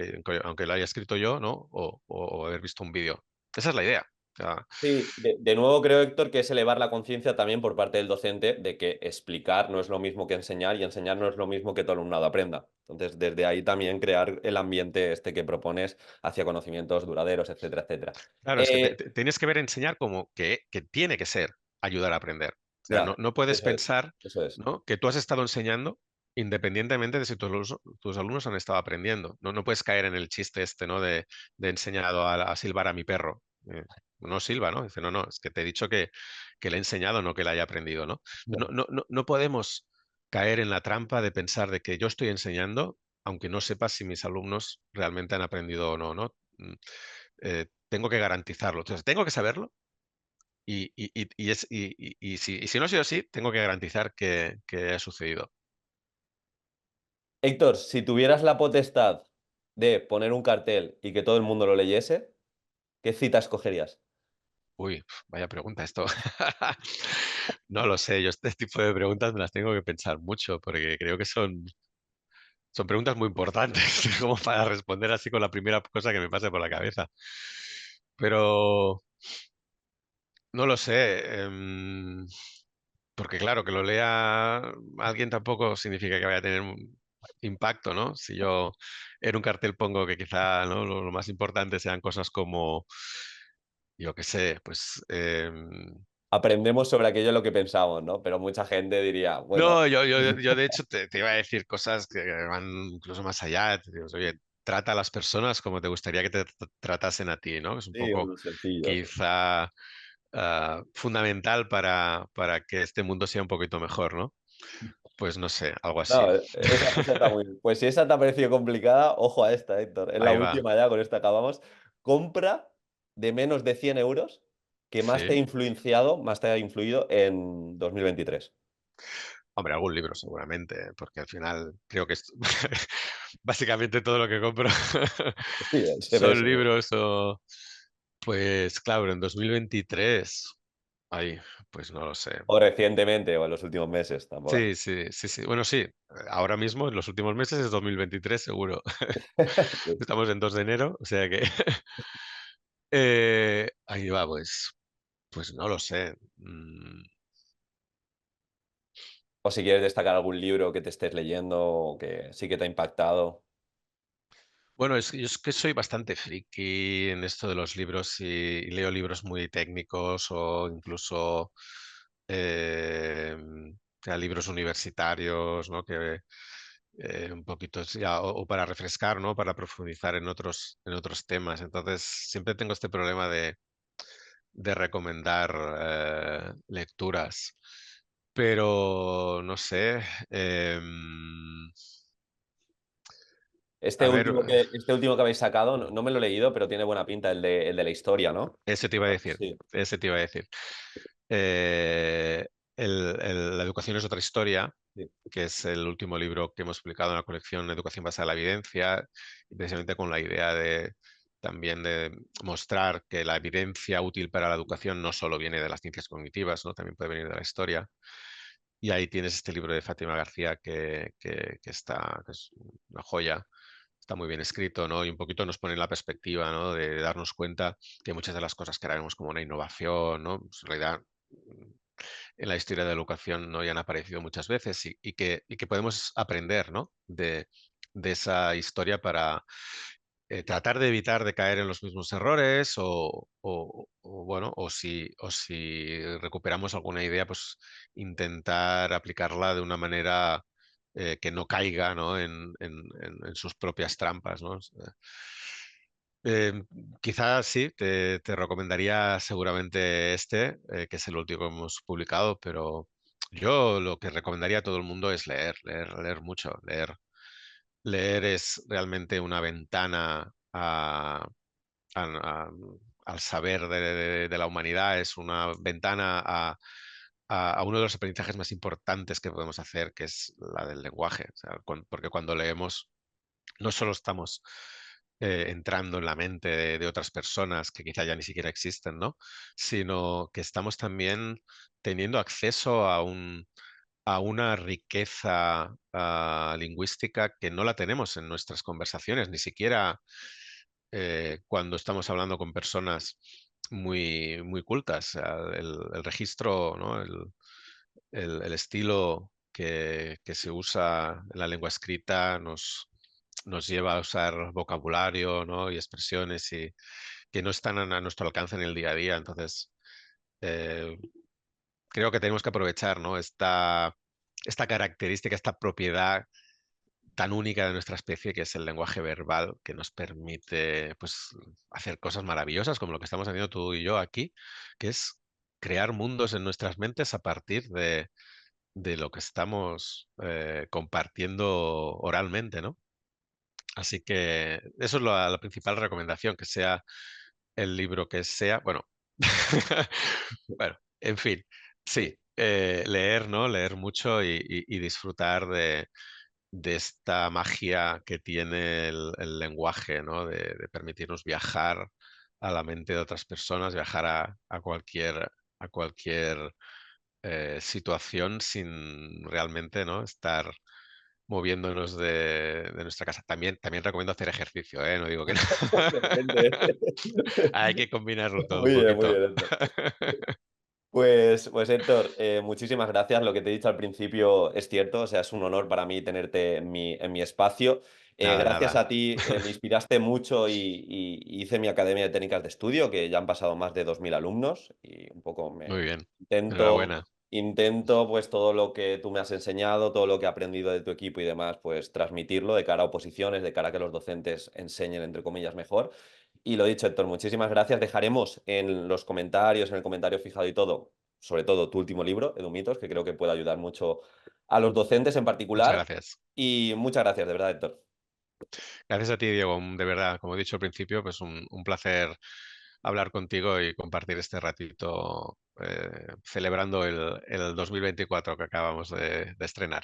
Aunque lo haya escrito yo, ¿no? O haber visto un vídeo. Esa es la idea. O sea, Sí, de nuevo creo, Héctor, que es elevar la conciencia también por parte del docente de que explicar no es lo mismo que enseñar y enseñar no es lo mismo que todo alumnado aprenda. Entonces, desde ahí también crear el ambiente este que propones hacia conocimientos duraderos, etcétera, etcétera. claro, es que tienes que ver enseñar como que tiene que ser ayudar a aprender. O sea, no, Ya, no puedes eso es, pensar, eso es. ¿no? Que tú has estado enseñando independientemente de si tus alumnos han estado aprendiendo. No, no puedes caer en el chiste este, ¿no? De enseñado a silbar a mi perro. No silba, ¿no? Dice, no, no, es que te he dicho que le he enseñado, no que le haya aprendido, ¿no? No, no, no, no podemos caer en la trampa de pensar de que yo estoy enseñando, aunque no sepa si mis alumnos realmente han aprendido o no, ¿no? Tengo que garantizarlo. Entonces, tengo que saberlo y si no ha sido así, tengo que garantizar que ha sucedido. Héctor, si tuvieras la potestad de poner un cartel y que todo el mundo lo leyese, ¿qué cita escogerías? Uy, vaya pregunta esto. No lo sé, yo este tipo de preguntas me las tengo que pensar mucho porque creo que son preguntas muy importantes como para responder así con la primera cosa que me pase por la cabeza. Pero no lo sé. Porque claro, que lo lea alguien tampoco significa que vaya a tener un impacto, ¿no? Si yo en un cartel pongo que quizá, ¿no? lo más importante sean cosas como, yo qué sé, pues... Aprendemos sobre aquello en lo que pensamos, ¿no? Pero mucha gente diría, bueno, no, yo de hecho te iba a decir cosas que van incluso más allá. Te digo, oye, trata a las personas como te gustaría que te tratasen a ti, ¿no? Es un sí, poco uno sencillo, sí. quizá fundamental para que este mundo sea un poquito mejor, ¿no? Pues no sé, algo así. No, esa está muy bien. Pues si esa te ha parecido complicada, ojo a esta, Héctor. Es la Ahí va. última ya, con esta acabamos. Compra de menos de 100 euros que más te ha Sí. influenciado, más te ha influido en 2023. Hombre, algún libro seguramente, porque al final creo que básicamente todo lo que compro Sí, se ve son eso. libros o... Pues claro, en 2023. Ahí, pues no lo sé. O recientemente o en los últimos meses, tampoco hace. Sí, sí, sí, sí. Bueno, sí, ahora mismo, en los últimos meses, es 2023 seguro. Sí. Estamos en 2 de enero, o sea que ahí va, pues no lo sé. O si quieres destacar algún libro que te estés leyendo o que sí que te ha impactado. Bueno, yo es que soy bastante friki en esto de los libros y leo libros muy técnicos o incluso libros universitarios, ¿no? Que un poquito o para refrescar, ¿no? Para profundizar en otros temas. Entonces, siempre tengo este problema de recomendar lecturas. Pero no sé. A ver, Este último que habéis sacado, no me lo he leído, pero tiene buena pinta el de la historia, ¿no? ese te iba a decir, Sí, ese te iba a decir. Eh, la educación es otra historia, sí. que es el último libro que hemos publicado en la colección Educación basada en la evidencia, y precisamente con la idea de también de mostrar que la evidencia útil para la educación no solo viene de las ciencias cognitivas, ¿no? También puede venir de la historia. Y ahí tienes este libro de Fátima García que es una joya, está muy bien escrito, ¿no? Y un poquito nos pone en la perspectiva, ¿no? De darnos cuenta que muchas de las cosas que ahora vemos como una innovación, ¿no? Pues en realidad en la historia de la educación, ¿no? Ya han aparecido muchas veces y que podemos aprender, ¿no? De esa historia para tratar de evitar de caer en los mismos errores bueno, o si recuperamos alguna idea, pues intentar aplicarla de una manera que no caiga, ¿no? En sus propias trampas, ¿no? Eh, Quizás sí, te recomendaría seguramente este, que es el último que hemos publicado, pero yo lo que recomendaría a todo el mundo es leer mucho, leer es realmente una ventana a- al saber de la humanidad, es una ventana a uno de los aprendizajes más importantes que podemos hacer, que es la del lenguaje. O sea, porque cuando leemos no solo estamos entrando en la mente de otras personas que quizá ya ni siquiera existen, ¿no? Sino que estamos también teniendo acceso a una riqueza lingüística que no la tenemos en nuestras conversaciones, ni siquiera cuando estamos hablando con personas muy cultas. O sea, el registro, ¿no? El estilo que se usa en la lengua escrita nos lleva a usar vocabulario, ¿no? Y expresiones que no están a nuestro alcance en el día a día. Entonces, eh, creo que tenemos que aprovechar, ¿no? Esta característica, esta propiedad tan única de nuestra especie, que es el lenguaje verbal, que nos permite, pues, hacer cosas maravillosas como lo que estamos haciendo tú y yo aquí, que es crear mundos en nuestras mentes a partir de lo que estamos compartiendo oralmente, ¿no? Así que eso es la principal recomendación, que sea el libro que sea. Bueno, bueno, en fin, sí, leer, ¿no? Leer mucho y disfrutar de esta magia que tiene el lenguaje, ¿no? De permitirnos viajar a la mente de otras personas, viajar a cualquier situación sin realmente, ¿no? Estar moviéndonos de nuestra casa. También recomiendo hacer ejercicio, ¿eh? No digo que no. Depende. Hay que combinarlo todo un Muy poquito. bien, Héctor. Pues Héctor, muchísimas gracias. Lo que te he dicho al principio es cierto, o sea, es un honor para mí tenerte en mi espacio. Nada, Gracias nada. a ti me inspiraste mucho y hice mi Academia de Técnicas de Estudio, que ya han pasado más de 2000 alumnos y un poco Muy bien. intento, Enhorabuena. intento pues todo lo que tú me has enseñado, todo lo que he aprendido de tu equipo y demás, pues transmitirlo de cara a oposiciones, de cara a que los docentes enseñen, entre comillas, mejor. Y lo dicho, Héctor, muchísimas gracias. Dejaremos en los comentarios, en el comentario fijado y todo, sobre todo tu último libro, Edumitos, que creo que puede ayudar mucho a los docentes en Muchas particular. gracias. Y muchas gracias, de verdad, Héctor. Gracias a ti, Diego. De verdad, como he dicho al principio, pues un placer hablar contigo y compartir este ratito celebrando el 2024 que acabamos de estrenar.